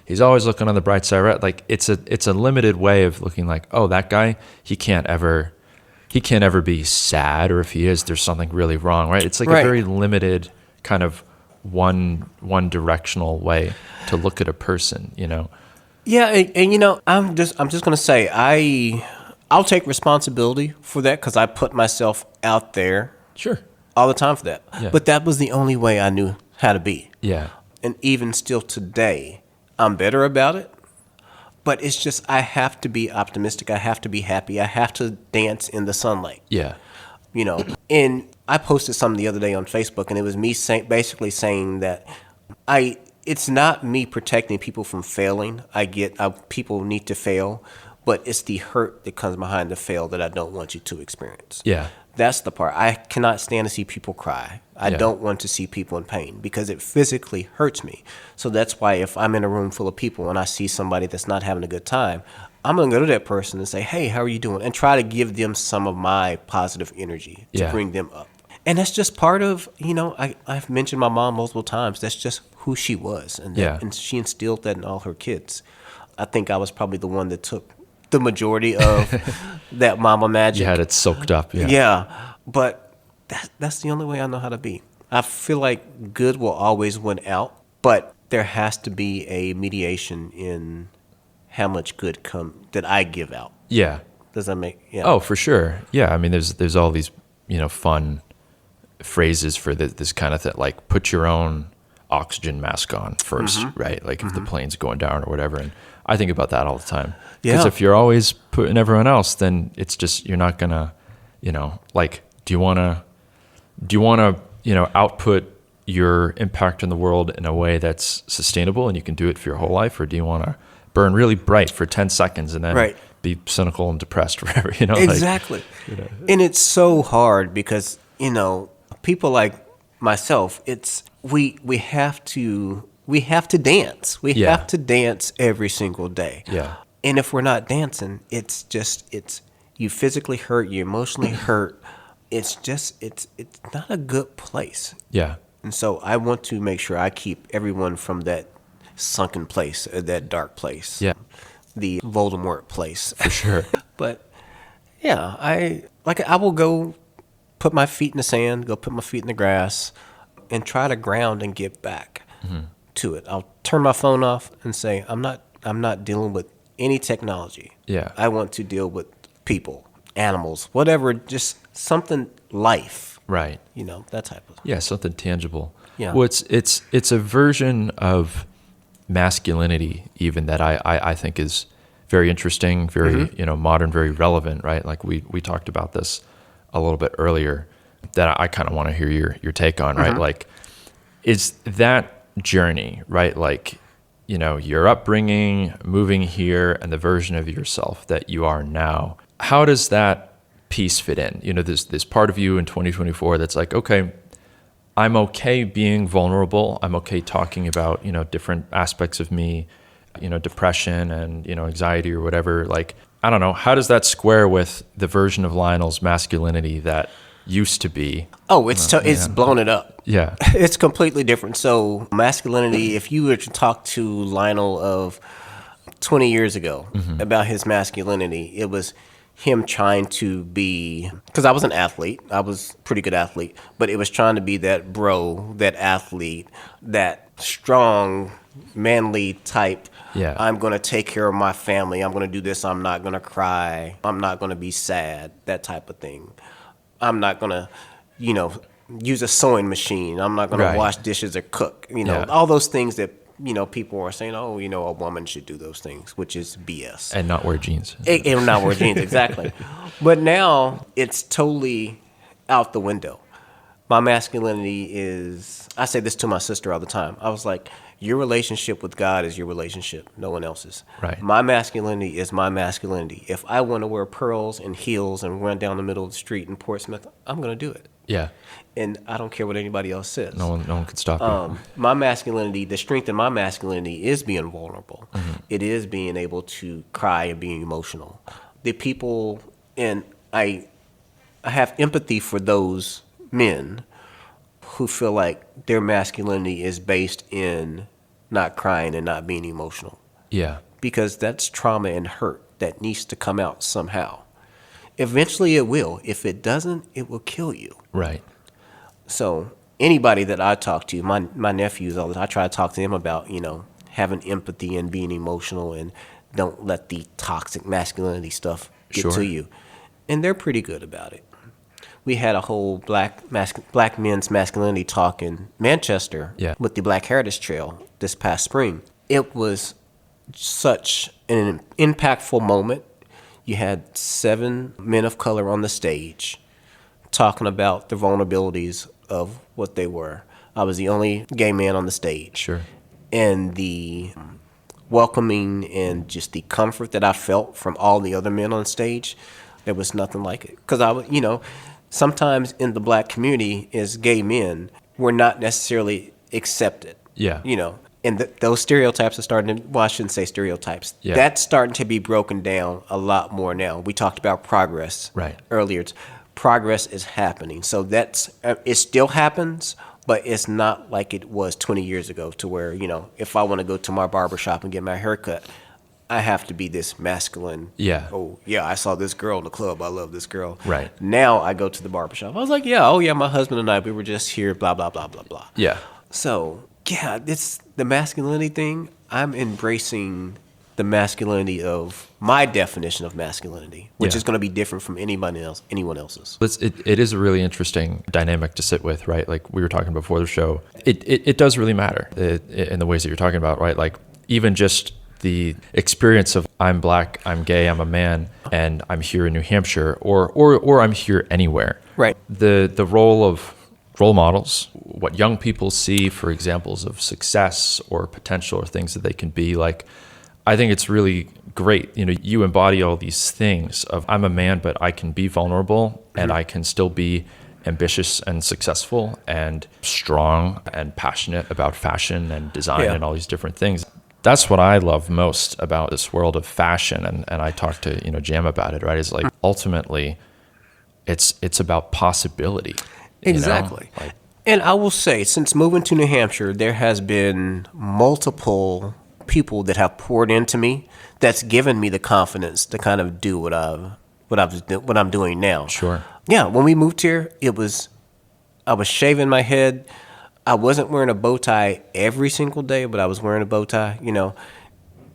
looking on the bright side, right? Like, it's a limited way of looking like, oh, that guy, he can't ever be sad, or if he is, there's something really wrong, right? It's like a very limited kind of one directional way to look at a person, Yeah, and I'm just gonna say I'll take responsibility for that because I put myself out there Sure. all the time for that. Yeah. But that was the only way I knew how to be. Yeah. And even still today, I'm better about it. But it's just I have to be optimistic. I have to be happy. I have to dance in the sunlight. Yeah. And I posted something the other day on Facebook, and it was me basically saying that it's not me protecting people from failing. I get people need to fail, but it's the hurt that comes behind the fail that I don't want you to experience. Yeah. That's the part. I cannot stand to see people cry. I don't want to see people in pain because it physically hurts me. So that's why if I'm in a room full of people and I see somebody that's not having a good time, I'm going to go to that person and say, hey, how are you doing? And try to give them some of my positive energy to bring them up. And that's just part of, I've mentioned my mom multiple times. That's just who she was. And she instilled that in all her kids. I think I was probably the one that took the majority of that mama magic. You had it soaked up. Yeah. Yeah. But that's the only way I know how to be. I feel like good will always win out, but there has to be a mediation in how much good that I give out. Yeah. Does that make? Yeah. Oh, for sure. Yeah. I mean, there's all these fun phrases for this kind of thing, like put your own oxygen mask on first, right? Like if the plane's going down or whatever. And I think about that all the time. Because if you're always putting everyone else, then it's just, you're not gonna, like, do you want to, output your impact in the world in a way that's sustainable and you can do it for your whole life? Or do you want to burn really bright for 10 seconds and then be cynical and depressed forever, Exactly. And it's so hard because, people like myself, we have to we have to dance. We Yeah. have to dance every single day. Yeah. And if we're not dancing, it's you physically hurt, you emotionally hurt. It's not a good place. Yeah. And so I want to make sure I keep everyone from that sunken place, that dark place. Yeah. The Voldemort place. For sure. But yeah, I will go put my feet in the sand, go put my feet in the grass, and try to ground and get back to it. I'll turn my phone off and say, I'm not dealing with any technology. Yeah. I want to deal with people, animals, whatever, just something life. Right. That type of. Yeah, something tangible. Yeah. Well, it's a version of masculinity even that I think is very interesting, very modern, very relevant, right? Like we talked about this a little bit earlier that I kind of want to hear your take on, right? Like, is that journey, right? Like, your upbringing, moving here, and the version of yourself that you are now. How does that piece fit in? This part of you in 2024 that's like, okay, I'm okay being vulnerable. I'm okay talking about, different aspects of me, depression and, anxiety or whatever. Like, I don't know. How does that square with the version of Lionel's masculinity that used to be? Oh, it's blown it up. Yeah. It's completely different. So masculinity, if you were to talk to Lionel of 20 years ago about his masculinity, it was him trying to be, because I was an athlete, I was a pretty good athlete, but it was trying to be that bro, that athlete, that strong, manly type. Yeah. I'm going to take care of my family. I'm going to do this. I'm not going to cry. I'm not going to be sad, that type of thing. I'm not going to, use a sewing machine. I'm not going to wash dishes or cook. All those things that, people are saying, oh, a woman should do those things, which is BS. And not wear jeans. And not wear jeans, exactly. But now it's totally out the window. My masculinity is, I say this to my sister all the time. I was like, your relationship with God is your relationship, no one else's. Right. My masculinity is my masculinity. If I want to wear pearls and heels and run down the middle of the street in Portsmouth, I'm going to do it. Yeah. And I don't care what anybody else says. No one can stop you. My masculinity, the strength in my masculinity is being vulnerable. It is being able to cry and being emotional. The people, and I have empathy for those men who feel like their masculinity is based in not crying and not being emotional. Yeah. Because that's trauma and hurt that needs to come out somehow. Eventually it will. If it doesn't, it will kill you. Right. So anybody that I talk to, my nephews, I try to talk to them about, having empathy and being emotional and don't let the toxic masculinity stuff get to you. And they're pretty good about it. We had a whole black men's masculinity talk in Manchester with the Black Heritage Trail this past spring. It was such an impactful moment. You had 7 men of color on the stage talking about the vulnerabilities of what they were. I was the only gay man on the stage. Sure. And the welcoming and just the comfort that I felt from all the other men on stage, there was nothing like it. Because sometimes in the black community as gay men, we're not necessarily accepted. Yeah. And those stereotypes are starting to, well, I shouldn't say stereotypes. Yeah. That's starting to be broken down a lot more now. We talked about progress earlier. Progress is happening. So it still happens, but it's not like it was 20 years ago to where, if I want to go to my barbershop and get my hair cut, I have to be this masculine. Yeah. Oh, yeah, I saw this girl in the club. I love this girl. Right. Now I go to the barbershop. I was like, my husband and I, we were just here, blah, blah, blah, blah, blah. Yeah. So, it's the masculinity thing. I'm embracing the masculinity of my definition of masculinity, which is going to be different from anyone else's. It is a really interesting dynamic to sit with, right? Like we were talking before the show. It does really matter in the ways that you're talking about, right? Like even just the experience of I'm black, I'm gay, I'm a man, and I'm here in New Hampshire, or I'm here anywhere. Right. The role of role models, what young people see for examples of success or potential or things that they can be like. I think it's really great. You embody all these things of I'm a man, but I can be vulnerable and I can still be ambitious and successful and strong and passionate about fashion and design and all these different things. That's what I love most about this world of fashion. And I talked to, Jam about it, right? It's like ultimately it's about possibility. Exactly. And I will say, since moving to New Hampshire, there has been multiple people that have poured into me that's given me the confidence to kind of do what I'm doing now. Sure. Yeah, when we moved here, I was shaving my head. I wasn't wearing a bow tie every single day, but I was wearing a bow tie,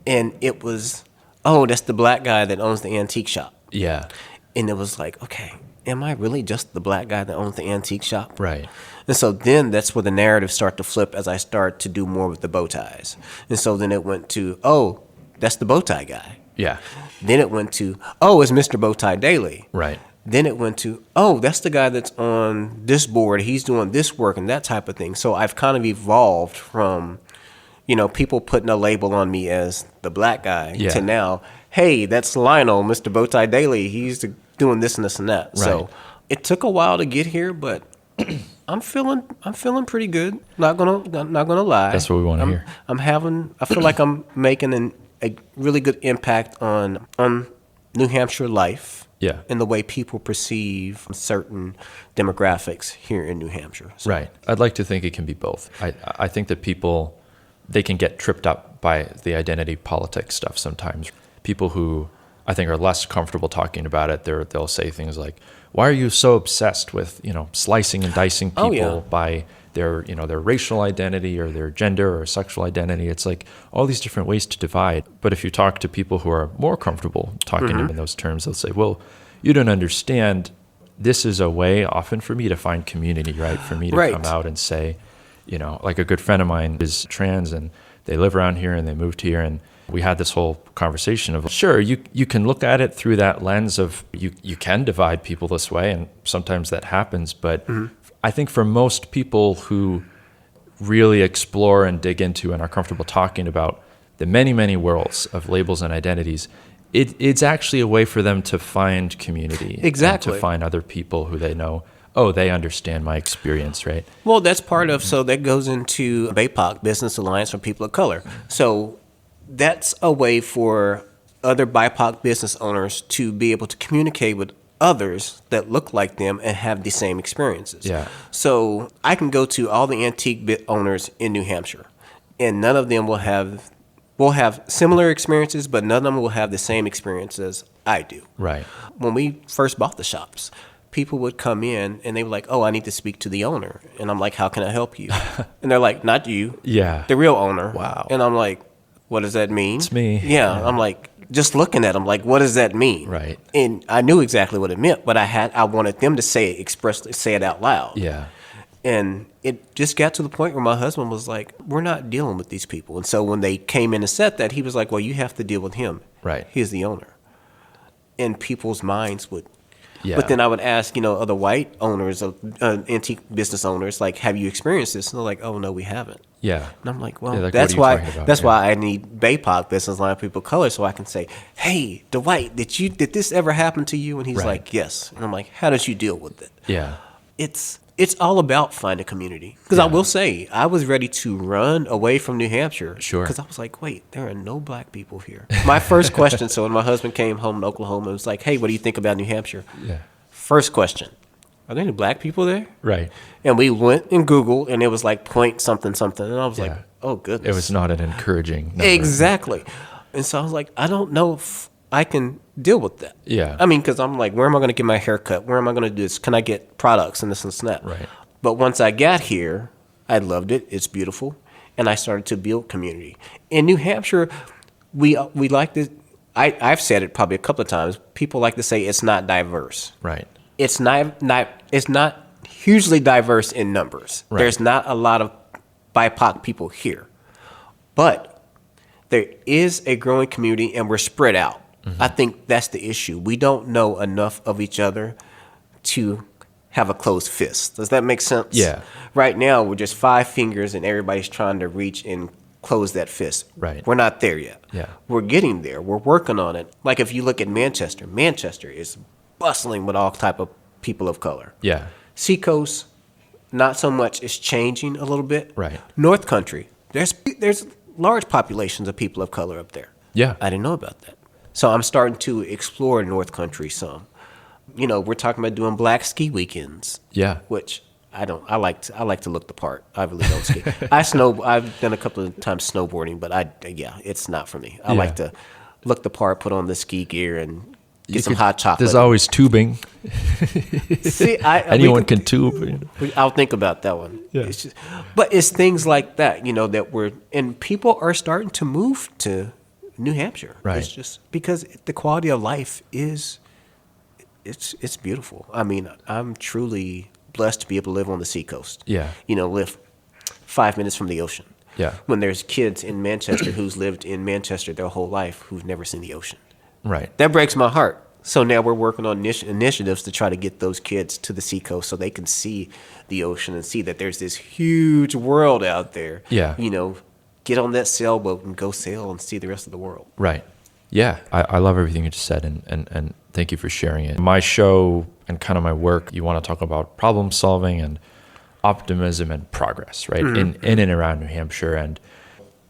and it was, oh, that's the black guy that owns the antique shop. Yeah. And it was like, okay, am I really just the black guy that owns the antique shop? Right. And so then that's where the narrative started to flip as I start to do more with the bow ties. And so then it went to, oh, that's the bow tie guy. Yeah. Then it went to, oh, it's Mr. Bowtie Daily. Right. Then it went to, oh, that's the guy that's on this board. He's doing this work and that type of thing. So I've kind of evolved from, people putting a label on me as the black guy to now, hey, that's Lionel, Mr. Bowtie Daily. He's doing this and this and that. Right. So it took a while to get here, but I'm feeling pretty good. Not gonna lie. That's what we want to hear. I feel like I'm making a really good impact on New Hampshire life. Yeah. And the way people perceive certain demographics here in New Hampshire. So. Right. I'd like to think it can be both. I think that people, they can get tripped up by the identity politics stuff sometimes. People who I think are less comfortable talking about it, they'll say things like, why are you so obsessed with, slicing and dicing people by their racial identity or their gender or sexual identity? It's like all these different ways to divide. But if you talk to people who are more comfortable talking in those terms, they'll say, well, you don't understand. This is a way often for me to find community, right? For me to come out and say, like a good friend of mine is trans and they live around here and they moved here, and we had this whole conversation of, sure, you can look at it through that lens of you can divide people this way, and sometimes that happens. But I think for most people who really explore and dig into and are comfortable talking about the many, many worlds of labels and identities, it's actually a way for them to find community. Exactly. And to find other people who they know, oh, they understand my experience, right? Well, that's part of, so that goes into BAPOC, Business Alliance for People of Color. So that's a way for other BIPOC business owners to be able to communicate with others that look like them and have the same experiences. Yeah. So I can go to all the antique bit owners in New Hampshire, and none of them will have similar experiences, but none of them will have the same experiences I do. Right. When we first bought the shops, people would come in and they were like, oh, I need to speak to the owner. And I'm like, how can I help you? And they're like, not you. Yeah. The real owner. Wow. And I'm like, what does that mean? It's me. Yeah. I'm like, just looking at them, like, what does that mean? Right. And I knew exactly what it meant, but I wanted them to say it out loud. Yeah. And it just got to the point where my husband was like, we're not dealing with these people. And so when they came in and said that, he was like, well, you have to deal with him. Right. He's the owner. And people's minds would. Yeah. But then I would ask, other white owners, antique business owners, like, have you experienced this? And they're like, oh, no, we haven't. Yeah. And I'm like, well, like, that's what are you talking about? That's why I need BAPOC, Business Line People of Color, so I can say, hey, Dwight, did this ever happen to you? And he's like, yes. And I'm like, how did you deal with it? Yeah. It's all about finding community. Because I will say, I was ready to run away from New Hampshire. Sure. Because I was like, wait, there are no black people here. My first question, so when my husband came home in Oklahoma, it was like, hey, what do you think about New Hampshire? Yeah. First question, are there any black people there? Right. And we went and Googled, and it was like point something something. And I was like, oh, goodness. It was not an encouraging number. Exactly. And so I was like, I don't know if I can deal with that. Yeah. I mean, because I'm like, where am I going to get my hair cut? Where am I going to do this? Can I get products and this and that? Right. But once I got here, I loved it. It's beautiful. And I started to build community. In New Hampshire, we like to, I've said it probably a couple of times, people like to say it's not diverse. Right. It's not hugely diverse in numbers. Right. There's not a lot of BIPOC people here. But there is a growing community, and we're spread out. I think that's the issue. We don't know enough of each other to have a closed fist. Does that make sense? Yeah. Right now, we're just 5 fingers, and everybody's trying to reach and close that fist. Right. We're not there yet. Yeah. We're getting there. We're working on it. Like if you look at Manchester is bustling with all type of people of color. Yeah. Seacoast, not so much. It's changing a little bit. Right. North Country, there's large populations of people of color up there. Yeah. I didn't know about that. So I'm starting to explore North Country some. We're talking about doing black ski weekends. Yeah. Which I don't. I like to look the part. I really don't ski. I've done a couple of times snowboarding, but it's not for me. I like to look the part, put on the ski gear, and get some hot chocolate. There's always tubing. See, Anyone can tube. I'll think about that one. Yeah. But it's things like that, and people are starting to move to New Hampshire. Right. It's just because the quality of life it's beautiful. I mean, I'm truly blessed to be able to live on the seacoast. Yeah. Live 5 minutes from the ocean. Yeah. When there's kids in Manchester who's lived in Manchester their whole life who've never seen the ocean. Right. That breaks my heart. So now we're working on initiatives to try to get those kids to the seacoast so they can see the ocean and see that there's this huge world out there. Yeah. Get on that sailboat and go sail and see the rest of the world. Right. Yeah. I love everything you just said, and thank you for sharing it. My show and kind of my work, you want to talk about problem solving and optimism and progress, right? Mm-hmm. In and around New Hampshire. And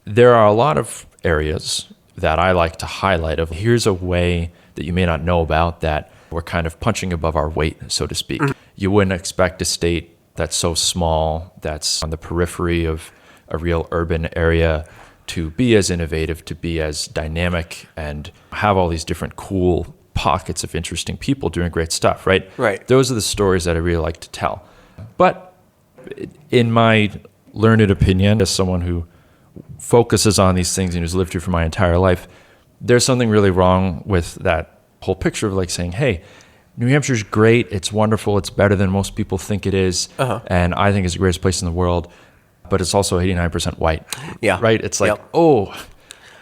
there are a lot of areas that I like to highlight of here's a way that you may not know about that we're kind of punching above our weight, so to speak. Mm-hmm. You wouldn't expect a state that's so small, that's on the periphery of a real urban area, to be as innovative, to be as dynamic, and have all these different cool pockets of interesting people doing great stuff, right? Right. Those are the stories that I really like to tell. But in my learned opinion, as someone who focuses on these things and who's lived here for my entire life, there's something really wrong with that whole picture of like saying, hey, New Hampshire's great, it's wonderful, it's better than most people think it is, and I think it's the greatest place in the world, but it's also 89% white. Yeah. Right? It's like, oh,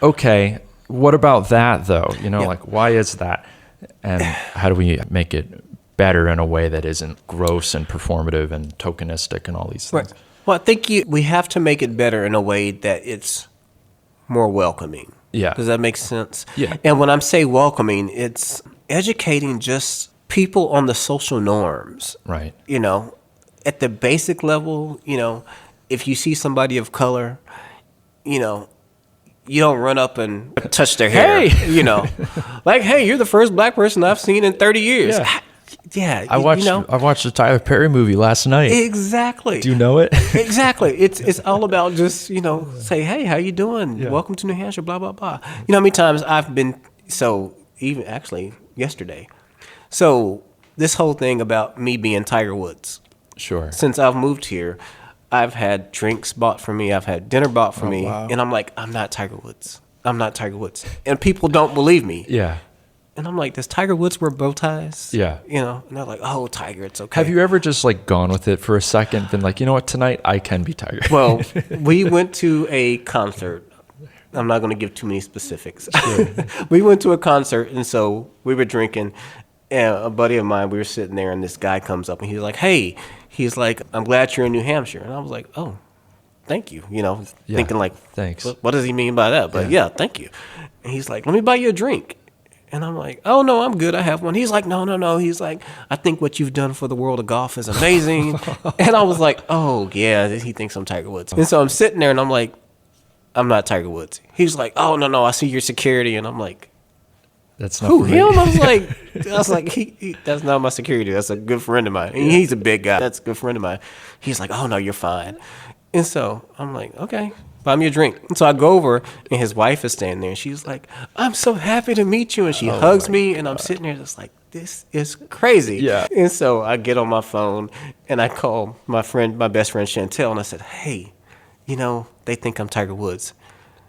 okay, what about that though? Like, why is that? And how do we make it better in a way that isn't gross and performative and tokenistic and all these things? Right. Well, I think we have to make it better in a way that it's more welcoming. Yeah. Does that make sense? Yeah. And when I'm saying welcoming, it's educating just people on the social norms. Right. At the basic level, if you see somebody of color, you don't run up and touch their hair. Hey! Like, hey, you're the first black person I've seen in 30 years. Yeah. I watched the Tyler Perry movie last night. Exactly. Do you know it? Exactly. It's all about just, say, hey, how you doing? Yeah. Welcome to New Hampshire, blah, blah, blah. How many times I've been, even actually yesterday. So this whole thing about me being Tiger Woods. Sure. Since I've moved here, I've had drinks bought for me. I've had dinner bought for me. Wow. And I'm like, I'm not Tiger Woods. I'm not Tiger Woods. And people don't believe me. Yeah. And I'm like, does Tiger Woods wear bow ties? Yeah. And they're like, oh, Tiger, it's okay. Have you ever just like gone with it for a second, been like, you know what, tonight I can be Tiger? Well, we went to a concert. I'm not going to give too many specifics. Sure. We went to a concert, and so we were drinking, and a buddy of mine, we were sitting there, and this guy comes up, and he's like, hey, I'm glad you're in New Hampshire. And I was like, oh, thank you. Thinking like, thanks. What does he mean by that? But yeah, thank you. And he's like, let me buy you a drink. And I'm like, oh, no, I'm good. I have one. He's like, no. He's like, I think what you've done for the world of golf is amazing. And I was like, oh, yeah, he thinks I'm Tiger Woods. And so I'm sitting there, and I'm like, I'm not Tiger Woods. He's like, oh, no, I see your security. And I'm like, that's not for me. Him? I was like, he that's not my security. That's a good friend of mine. And he's a big guy. That's a good friend of mine. He's like, oh, no, you're fine. And so I'm like, okay, buy me a drink. And so I go over, and his wife is standing there, and she's like, I'm so happy to meet you. And she hugs me, and I'm sitting there just like, this is crazy. Yeah. And so I get on my phone, and I call my best friend Chantel, and I said, hey, they think I'm Tiger Woods.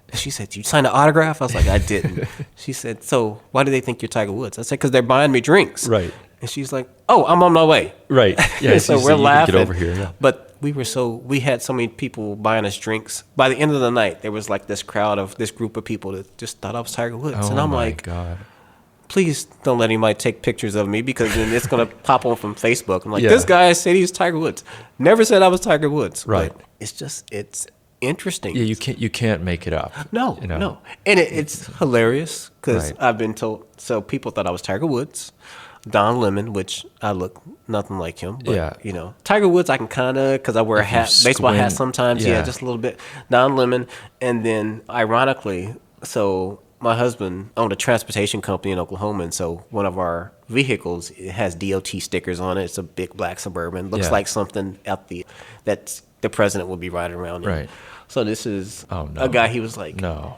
And she said, you signed an autograph? I was like, I didn't. She said, so why do they think you're Tiger Woods? I said, because they're buying me drinks. Right. And she's like, oh, I'm on my way. Right. Yeah. So we're laughing. Get over here. Yeah. But we had so many people buying us drinks. By the end of the night, there was like this group of people that just thought I was Tiger Woods. Oh, and I'm my like, God. Please don't let anybody take pictures of me, because then it's going to pop on from Facebook. I'm like, This guy said he's Tiger Woods. Never said I was Tiger Woods. Right. But it's interesting. Yeah, you can't make it up. No. And it's hilarious, because Right. I've been told. So people thought I was Tiger Woods. Don Lemon, which I look nothing like him. But, Yeah. Tiger Woods, I can kind of, because I wear a hat, baseball hat squint, sometimes. yeah. Yeah, just a little bit. Don Lemon. And then, ironically, so my husband owned a transportation company in Oklahoma. And so one of our vehicles, it has DOT stickers on it. It's a big black Suburban. Looks Yeah. like something that the president would be riding around in. Right. So this is Oh, no. a guy, he was like, No.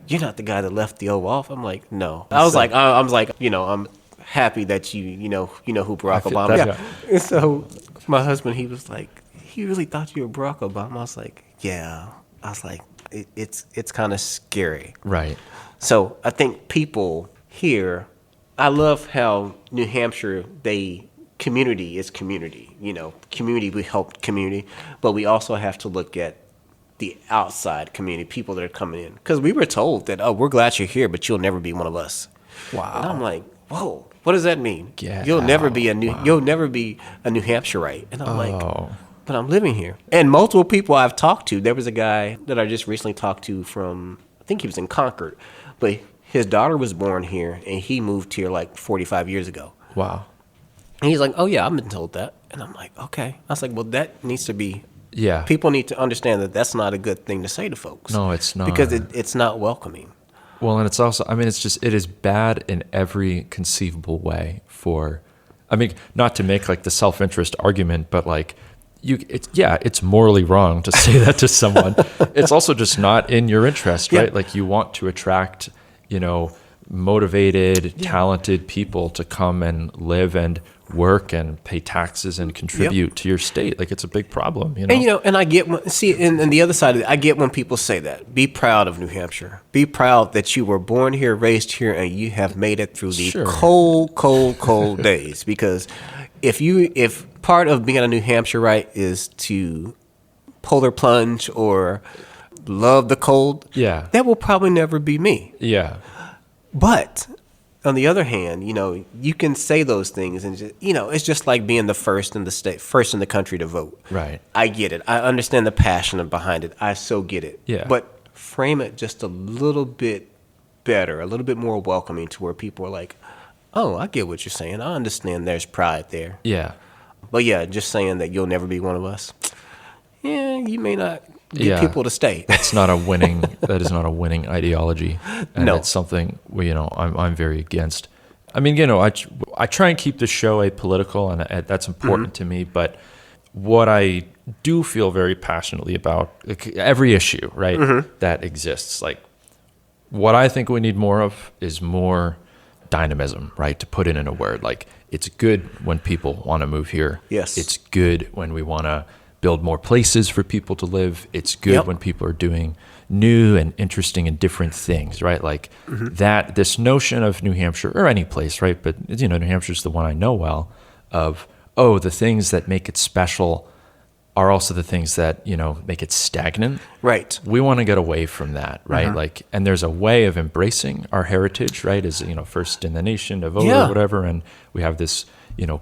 "You're not the guy that left the Oval Office." I'm like, "No." I'm happy that you know who Barack feel Obama. that- Yeah. And so my husband, he was like, "He really thought you were Barack Obama?" I was like, "Yeah." I was like, it's kind of scary. Right. So I think people here, I love how New Hampshire, community is community. Community, we help community, but we also have to look at the outside community, people that are coming in. Because we were told that, we're glad you're here, but you'll never be one of us. Wow. And I'm like, whoa, what does that mean? Get You'll never out. be you'll never be a New Hampshireite. And I'm like, Oh. but I'm living here. And multiple people I've talked to, there was a guy that I just recently talked to from, I think he was in Concord, but his daughter was born here and he moved here like 45 years ago. Wow. And he's like, "Oh yeah, I've been told that." And I'm like, "Okay." I was like, "Well, that needs to be, Yeah. people need to understand that that's not a good thing to say to folks." No, it's not. Because it's not welcoming. Well, and it's also, I mean, it is bad in every conceivable way not to make like the self-interest argument, but like it's morally wrong to say that to someone. It's also just not in your interest, right? Yeah. Like you want to attract, motivated, talented people to come and live and work and pay taxes and contribute to your state. Like it's a big problem, And and I get and the other side of it, I get when people say that. Be proud of New Hampshire. Be proud that you were born here, raised here, and you have made it through the Sure. cold days. Because if part of being a New Hampshireite is to polar plunge or love the cold, Yeah. that will probably never be me. Yeah. But on the other hand, you can say those things and just, it's just like being the first in the state, first in the country to vote. Right. I get it. I understand the passion behind it. I so get it. Yeah. But frame it just a little bit better, a little bit more welcoming to where people are like, "Oh, I get what you're saying. I understand there's pride there." Yeah. But yeah, just saying that you'll never be one of us. Yeah, you may not get Yeah. people to stay. That is not a winning ideology. And No. it's something I'm very against. I mean, I try and keep the show apolitical, and that's important to me. But what I do feel very passionately about, like, every issue, right, that exists, like what I think we need more of is more dynamism, right? To put it in a word, like it's good when people want to move here. Yes. It's good when we want to build more places for people to live. It's good Yep. when people are doing new and interesting and different things, right? Like that, this notion of New Hampshire or any place, right? But New Hampshire's the one I know well, of, the things that make it special are also the things that, make it stagnant. Right. We want to get away from that, right? Like, and there's a way of embracing our heritage, right? As, first in the nation to vote Yeah. or whatever. And we have this,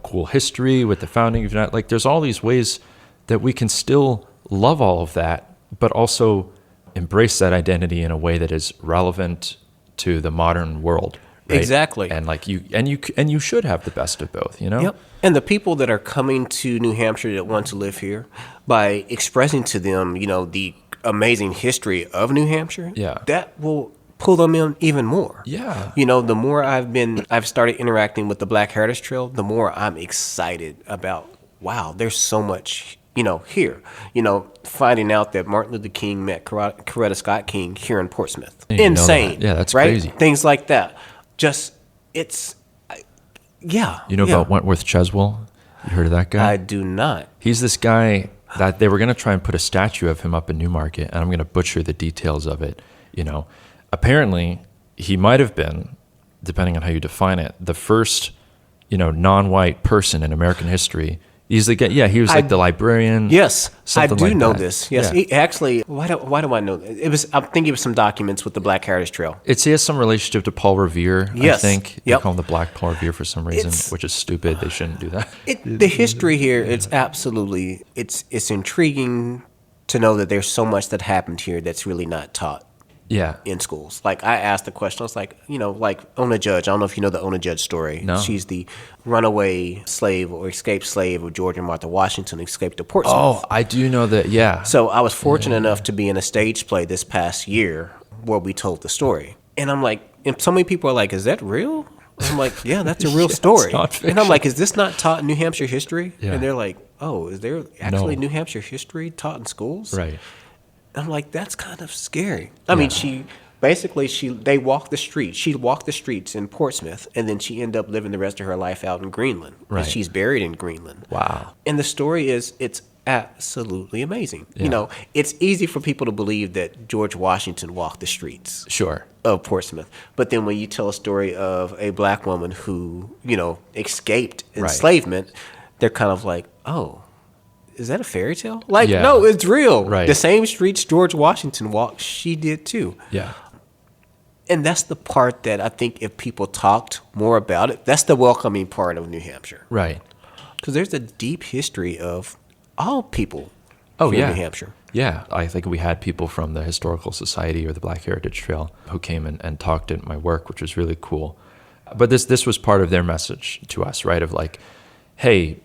cool history with the founding of United. Like, there's all these ways that we can still love all of that, but also embrace that identity in a way that is relevant to the modern world. Right? Exactly. And like you should have the best of both, Yep. And the people that are coming to New Hampshire that want to live here, by expressing to them, the amazing history of New Hampshire, Yeah. that will pull them in even more. Yeah. The more I've started interacting with the Black Heritage Trail, the more I'm excited about, wow, there's so much, here. Finding out that Martin Luther King met Coretta Scott King here in Portsmouth. I didn't know Insane. that. Yeah, that's right? crazy. Things like that. Just, yeah. You know yeah. about Wentworth Cheswell? You heard of that guy? I do not. He's this guy that they were going to try and put a statue of him up in Newmarket, and I'm going to butcher the details of it. Apparently he might have been, depending on how you define it, the first, non-white person in American history. He's the guy. Yeah, he was like the librarian. Yes, I something do like know that. this. Yes, Yeah. he actually. Why do I know that? I think it was some documents with the Black Heritage Trail. He has some relationship to Paul Revere. Yes. I think they Yep. call him the Black Paul Revere for some reason, It's- which is stupid. They shouldn't do that. The history here, it's absolutely, it's intriguing to know that there's so much that happened here that's really not taught. Yeah. in schools. Like, I asked the question, I was like, like Ona Judge. I don't know if you know the Ona Judge story. No. She's the runaway slave or escaped slave of George and Martha Washington, who escaped to Portsmouth. Oh, I do know that. Yeah. So I was fortunate enough to be in a stage play this past year where we told the story. And I'm like, and so many people are like, is that real? I'm like, yeah, that's a real story. And I'm like, is this not taught in New Hampshire history? Yeah. And they're like, oh, is there actually No. New Hampshire history taught in schools? Right. And I'm like, that's kind of scary. I mean, they walked the streets. She walked the streets in Portsmouth, and then she ended up living the rest of her life out in Greenland. Right. And she's buried in Greenland. Wow. And the story is, it's absolutely amazing. Yeah. It's easy for people to believe that George Washington walked the streets Sure. of Portsmouth. But then when you tell a story of a black woman who, escaped enslavement, they're kind of like, oh, is that a fairy tale? Like, Yeah. no, it's real. Right. The same streets George Washington walked, she did too. Yeah. And that's the part that I think if people talked more about it, that's the welcoming part of New Hampshire. Right. Because there's a deep history of all people Oh, here yeah. in New Hampshire. Yeah, I think we had people from the Historical Society or the Black Heritage Trail who came and talked at my work, which was really cool. But this was part of their message to us, right? Of like, hey,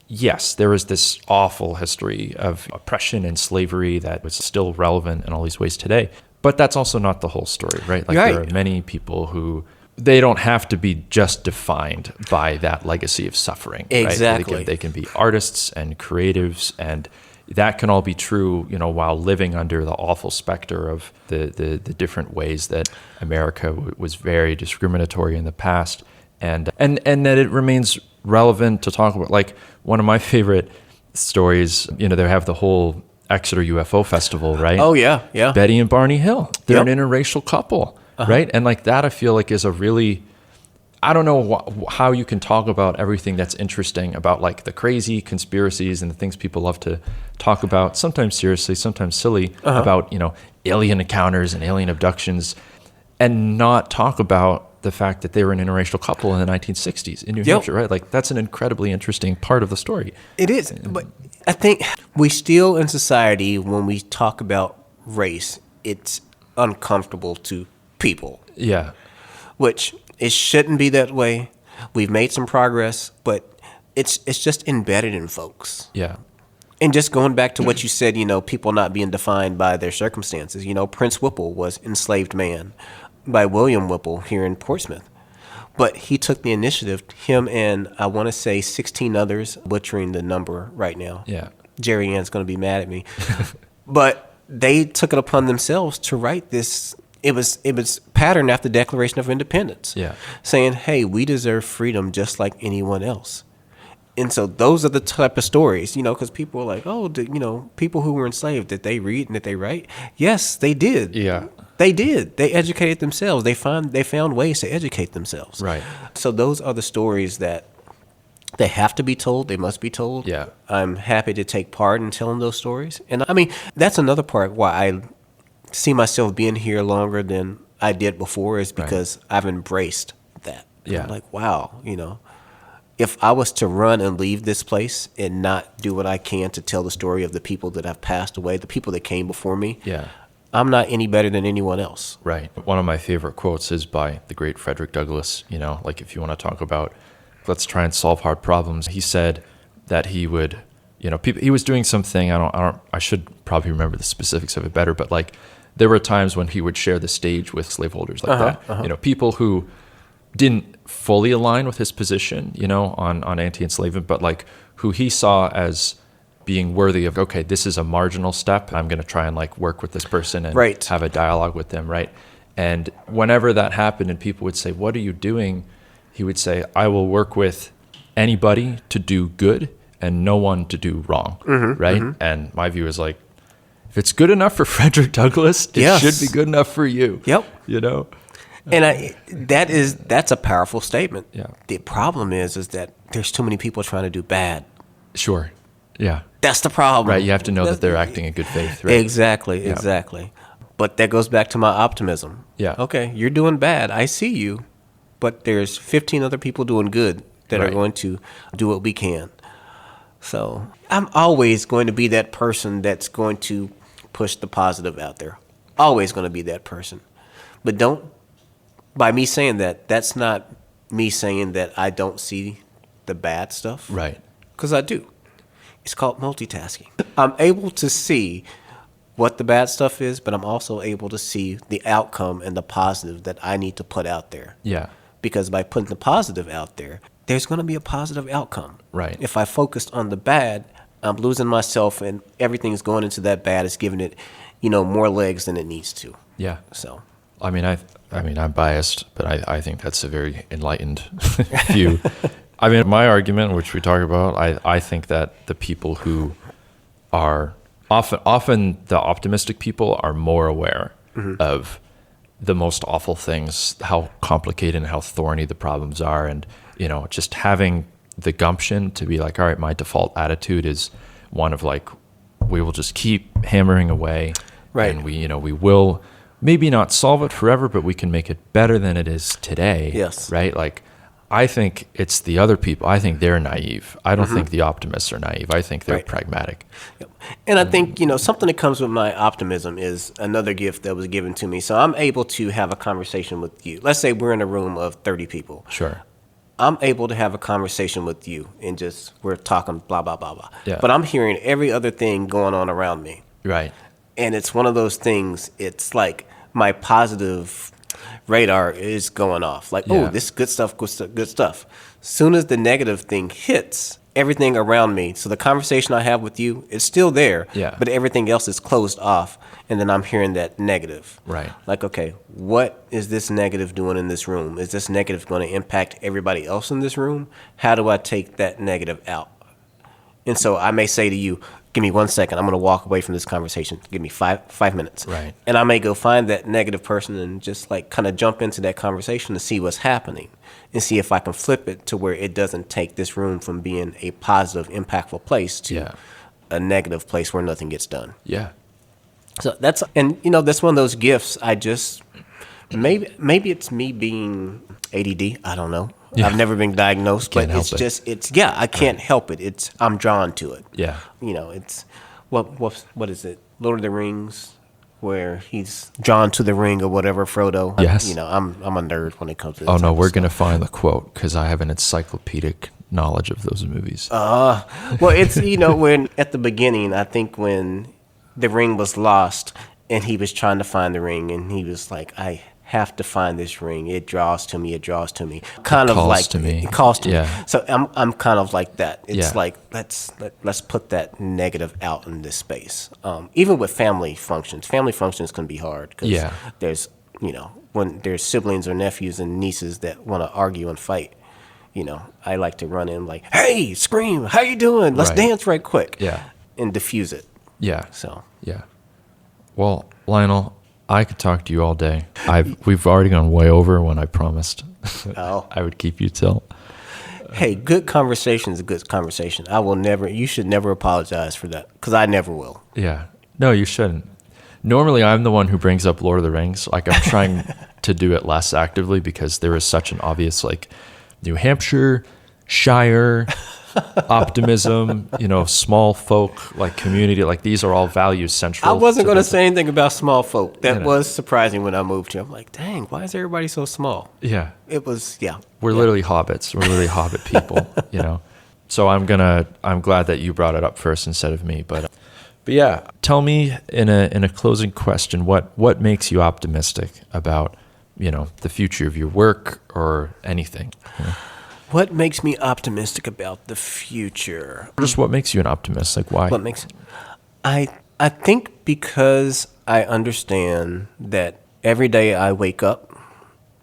yes, there is this awful history of oppression and slavery that was still relevant in all these ways today. But that's also not the whole story, right? Like Right. there are many people who they don't have to be just defined by that legacy of suffering. Exactly. Right? They can be artists and creatives, and that can all be true, while living under the awful specter of the different ways that America was very discriminatory in the past, and that it remains relevant to talk about. Like one of my favorite stories, they have the whole Exeter UFO Festival, right? Oh, yeah, yeah. Betty and Barney Hill, they're Yep. an interracial couple, right? And like that, I feel like is a really, I don't know how you can talk about everything that's interesting about like the crazy conspiracies and the things people love to talk about, sometimes seriously, sometimes silly, about, alien encounters and alien abductions, and not talk about the fact that they were an interracial couple in the 1960s in New Hampshire, right? Like that's an incredibly interesting part of the story. It is. But I think we still in society, when we talk about race, it's uncomfortable to people, Yeah. which it shouldn't be that way. We've made some progress, but it's just embedded in folks. Yeah. And just going back to what you said, people not being defined by their circumstances. Prince Whipple was enslaved man by William Whipple here in Portsmouth. But he took the initiative, him and I want to say 16 others, butchering the number right now. Yeah. Jerry Ann's going to be mad at me. But they took it upon themselves to write this. It was patterned after the Declaration of Independence. Yeah. Saying, hey, we deserve freedom just like anyone else. And so those are the type of stories, because people are like, oh, people who were enslaved, did they read and did they write? Yes, they did. Yeah. They did. They educated themselves. They found ways to educate themselves. Right. So those are the stories that they have to be told. They must be told. Yeah. I'm happy to take part in telling those stories. And I mean, that's another part why I see myself being here longer than I did before is because I've embraced that. Yeah. I'm like, wow, if I was to run and leave this place and not do what I can to tell the story of the people that have passed away, the people that came before me, Yeah. I'm not any better than anyone else. Right. One of my favorite quotes is by the great Frederick Douglass, like if you want to talk about, let's try and solve hard problems. He said that he would, he was doing something, I should probably remember the specifics of it better, but like there were times when he would share the stage with slaveholders like that. People who didn't fully align with his position, on anti-enslavement, but like who he saw as being worthy of, okay, this is a marginal step. I'm going to try and like work with this person and have a dialogue with them, right? And whenever that happened and people would say, what are you doing? He would say, I will work with anybody to do good and no one to do wrong, right? And my view is like, if it's good enough for Frederick Douglass, it should be good enough for you. Yep. And that's a powerful statement. Yeah. The problem is that there's too many people trying to do bad. Sure. Yeah. That's the problem. Right. You have to know that they're acting in good faith. Right? Exactly. But that goes back to my optimism. Yeah. Okay, you're doing bad. I see you. But there's 15 other people doing good that are going to do what we can. So I'm always going to be that person that's going to push the positive out there. Always going to be that person. But by me saying that, that's not me saying that I don't see the bad stuff. Right. Because I do. It's called multitasking. I'm able to see what the bad stuff is, but I'm also able to see the outcome and the positive that I need to put out there. Yeah. Because by putting the positive out there, there's going to be a positive outcome. Right. If I focused on the bad, I'm losing myself, and everything's going into that bad. It's giving it, more legs than it needs to. Yeah. So, I mean, I'm biased, but I think that's a very enlightened view. I mean, my argument, which we talk about, I think that the people who are often the optimistic people are more aware of the most awful things, how complicated and how thorny the problems are. And, just having the gumption to be like, all right, my default attitude is one of like, we will just keep hammering away. Right. And we will maybe not solve it forever, but we can make it better than it is today. Yes. Right. Like, I think it's the other people. I think they're naive. I don't think the optimists are naive. I think they're pragmatic. Yep. And I think, something that comes with my optimism is another gift that was given to me. So I'm able to have a conversation with you. Let's say we're in a room of 30 people. Sure. I'm able to have a conversation with you and just we're talking blah, blah, blah, blah. Yeah. But I'm hearing every other thing going on around me. Right. And it's one of those things, it's like my positive radar is going off. Like, Yeah. oh, this is good stuff, good stuff, good stuff. Soon as the negative thing hits, everything around me, so the conversation I have with you is still there, Yeah. but everything else is closed off. And then I'm hearing that negative. Right. Like, okay, what is this negative doing in this room? Is this negative going to impact everybody else in this room? How do I take that negative out? And so I may say to you, give me 1 second. I'm going to walk away from this conversation. Give me five minutes. Right. And I may go find that negative person and just like kind of jump into that conversation to see what's happening and see if I can flip it to where it doesn't take this room from being a positive, impactful place to a negative place where nothing gets done. Yeah. So that's one of those gifts. I just, maybe it's me being ADD. I don't know. Yeah. I've never been diagnosed, Can't but help it's I can't help it. I'm drawn to it. Yeah. It's what is it? Lord of the Rings, where he's drawn to the ring or whatever. Frodo. Yes. I'm a nerd when it comes to. Oh no, we're gonna find the quote because I have an encyclopedic knowledge of those movies. Well, it's when at the beginning, I think when the ring was lost and he was trying to find the ring and he was like, I have to find this ring. It draws to me. It draws to me. Kind of like to me. It calls to Yeah. me. So I'm kind of like that. It's Yeah. like let's put that negative out in this space. Even with family functions can be hard because Yeah. there's when there's siblings or nephews and nieces that want to argue and fight. I like to run in like, hey, scream, how you doing? Let's Right. dance right quick. Yeah. And diffuse it. Yeah. So Yeah. Well, Lionel, I could talk to you all day. We've already gone way over when I promised Oh. I would keep you till. Hey, good conversation is a good conversation. You should never apologize for that because I never will. Yeah. No, you shouldn't. Normally, I'm the one who brings up Lord of the Rings. Like, I'm trying to do it less actively because there is such an obvious, like, New Hampshire, Shire, optimism, small folk, like community, like these are all values central. I wasn't going to the- say anything about small folk. That You know. was surprising when I moved here. I'm like, dang, why is everybody so small? Yeah. It was, yeah. We're literally hobbits. We're literally hobbit people, So I'm glad that you brought it up first instead of me. But yeah, tell me in a closing question, what makes you optimistic about, the future of your work or anything? What makes me optimistic about the future? Just what makes you an optimist? Like why? What makes I think because I understand that every day I wake up,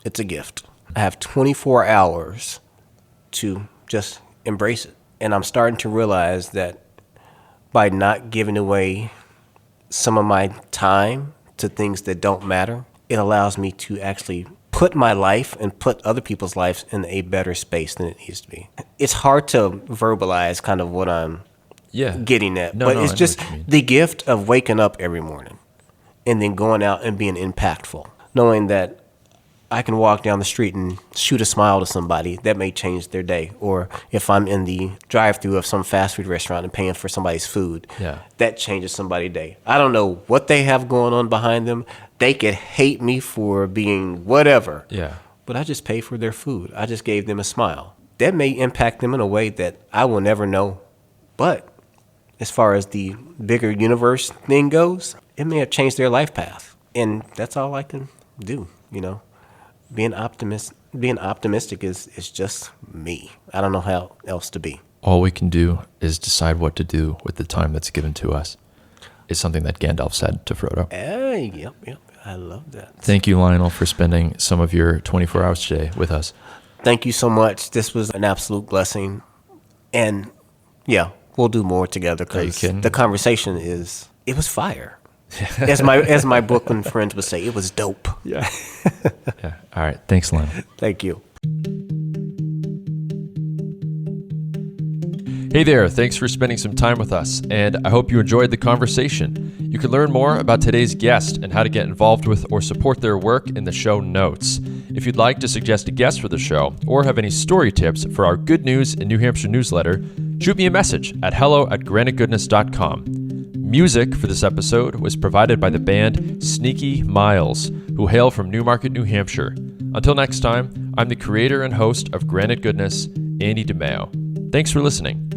it's a gift. I have 24 hours to just embrace it. And I'm starting to realize that by not giving away some of my time to things that don't matter, it allows me to actually put my life and put other people's lives in a better space than it needs to be. It's hard to verbalize kind of what I'm getting at, but I it's know just what you mean. the gift of waking up every morning and then going out and being impactful, knowing that I can walk down the street and shoot a smile to somebody. That may change their day. Or if I'm in the drive-thru of some fast food restaurant and paying for somebody's food, that changes somebody's day. I don't know what they have going on behind them. They could hate me for being whatever. Yeah. But I just paid for their food. I just gave them a smile. That may impact them in a way that I will never know. But as far as the bigger universe thing goes, it may have changed their life path. And that's all I can do, you know. Being optimistic is just me. I don't know how else to be. All we can do is decide what to do with the time that's given to us, is something that Gandalf said to Frodo. Yep. I love that. Thank you, Lionel, for spending some of your 24 hours today with us. Thank you so much. This was an absolute blessing. And yeah, we'll do more together because the conversation it was fire. As my Brooklyn friends would say, it was dope. Yeah. All right. Thanks, Lionel. Thank you. Hey there. Thanks for spending some time with us, and I hope you enjoyed the conversation. You can learn more about today's guest and how to get involved with or support their work in the show notes. If you'd like to suggest a guest for the show or have any story tips for our Good News in New Hampshire newsletter, shoot me a message at hello@granitegoodness.com. Music for this episode was provided by the band Sneaky Miles, who hail from Newmarket, New Hampshire. Until next time, I'm the creator and host of Granite Goodness, Andy DeMeo. Thanks for listening.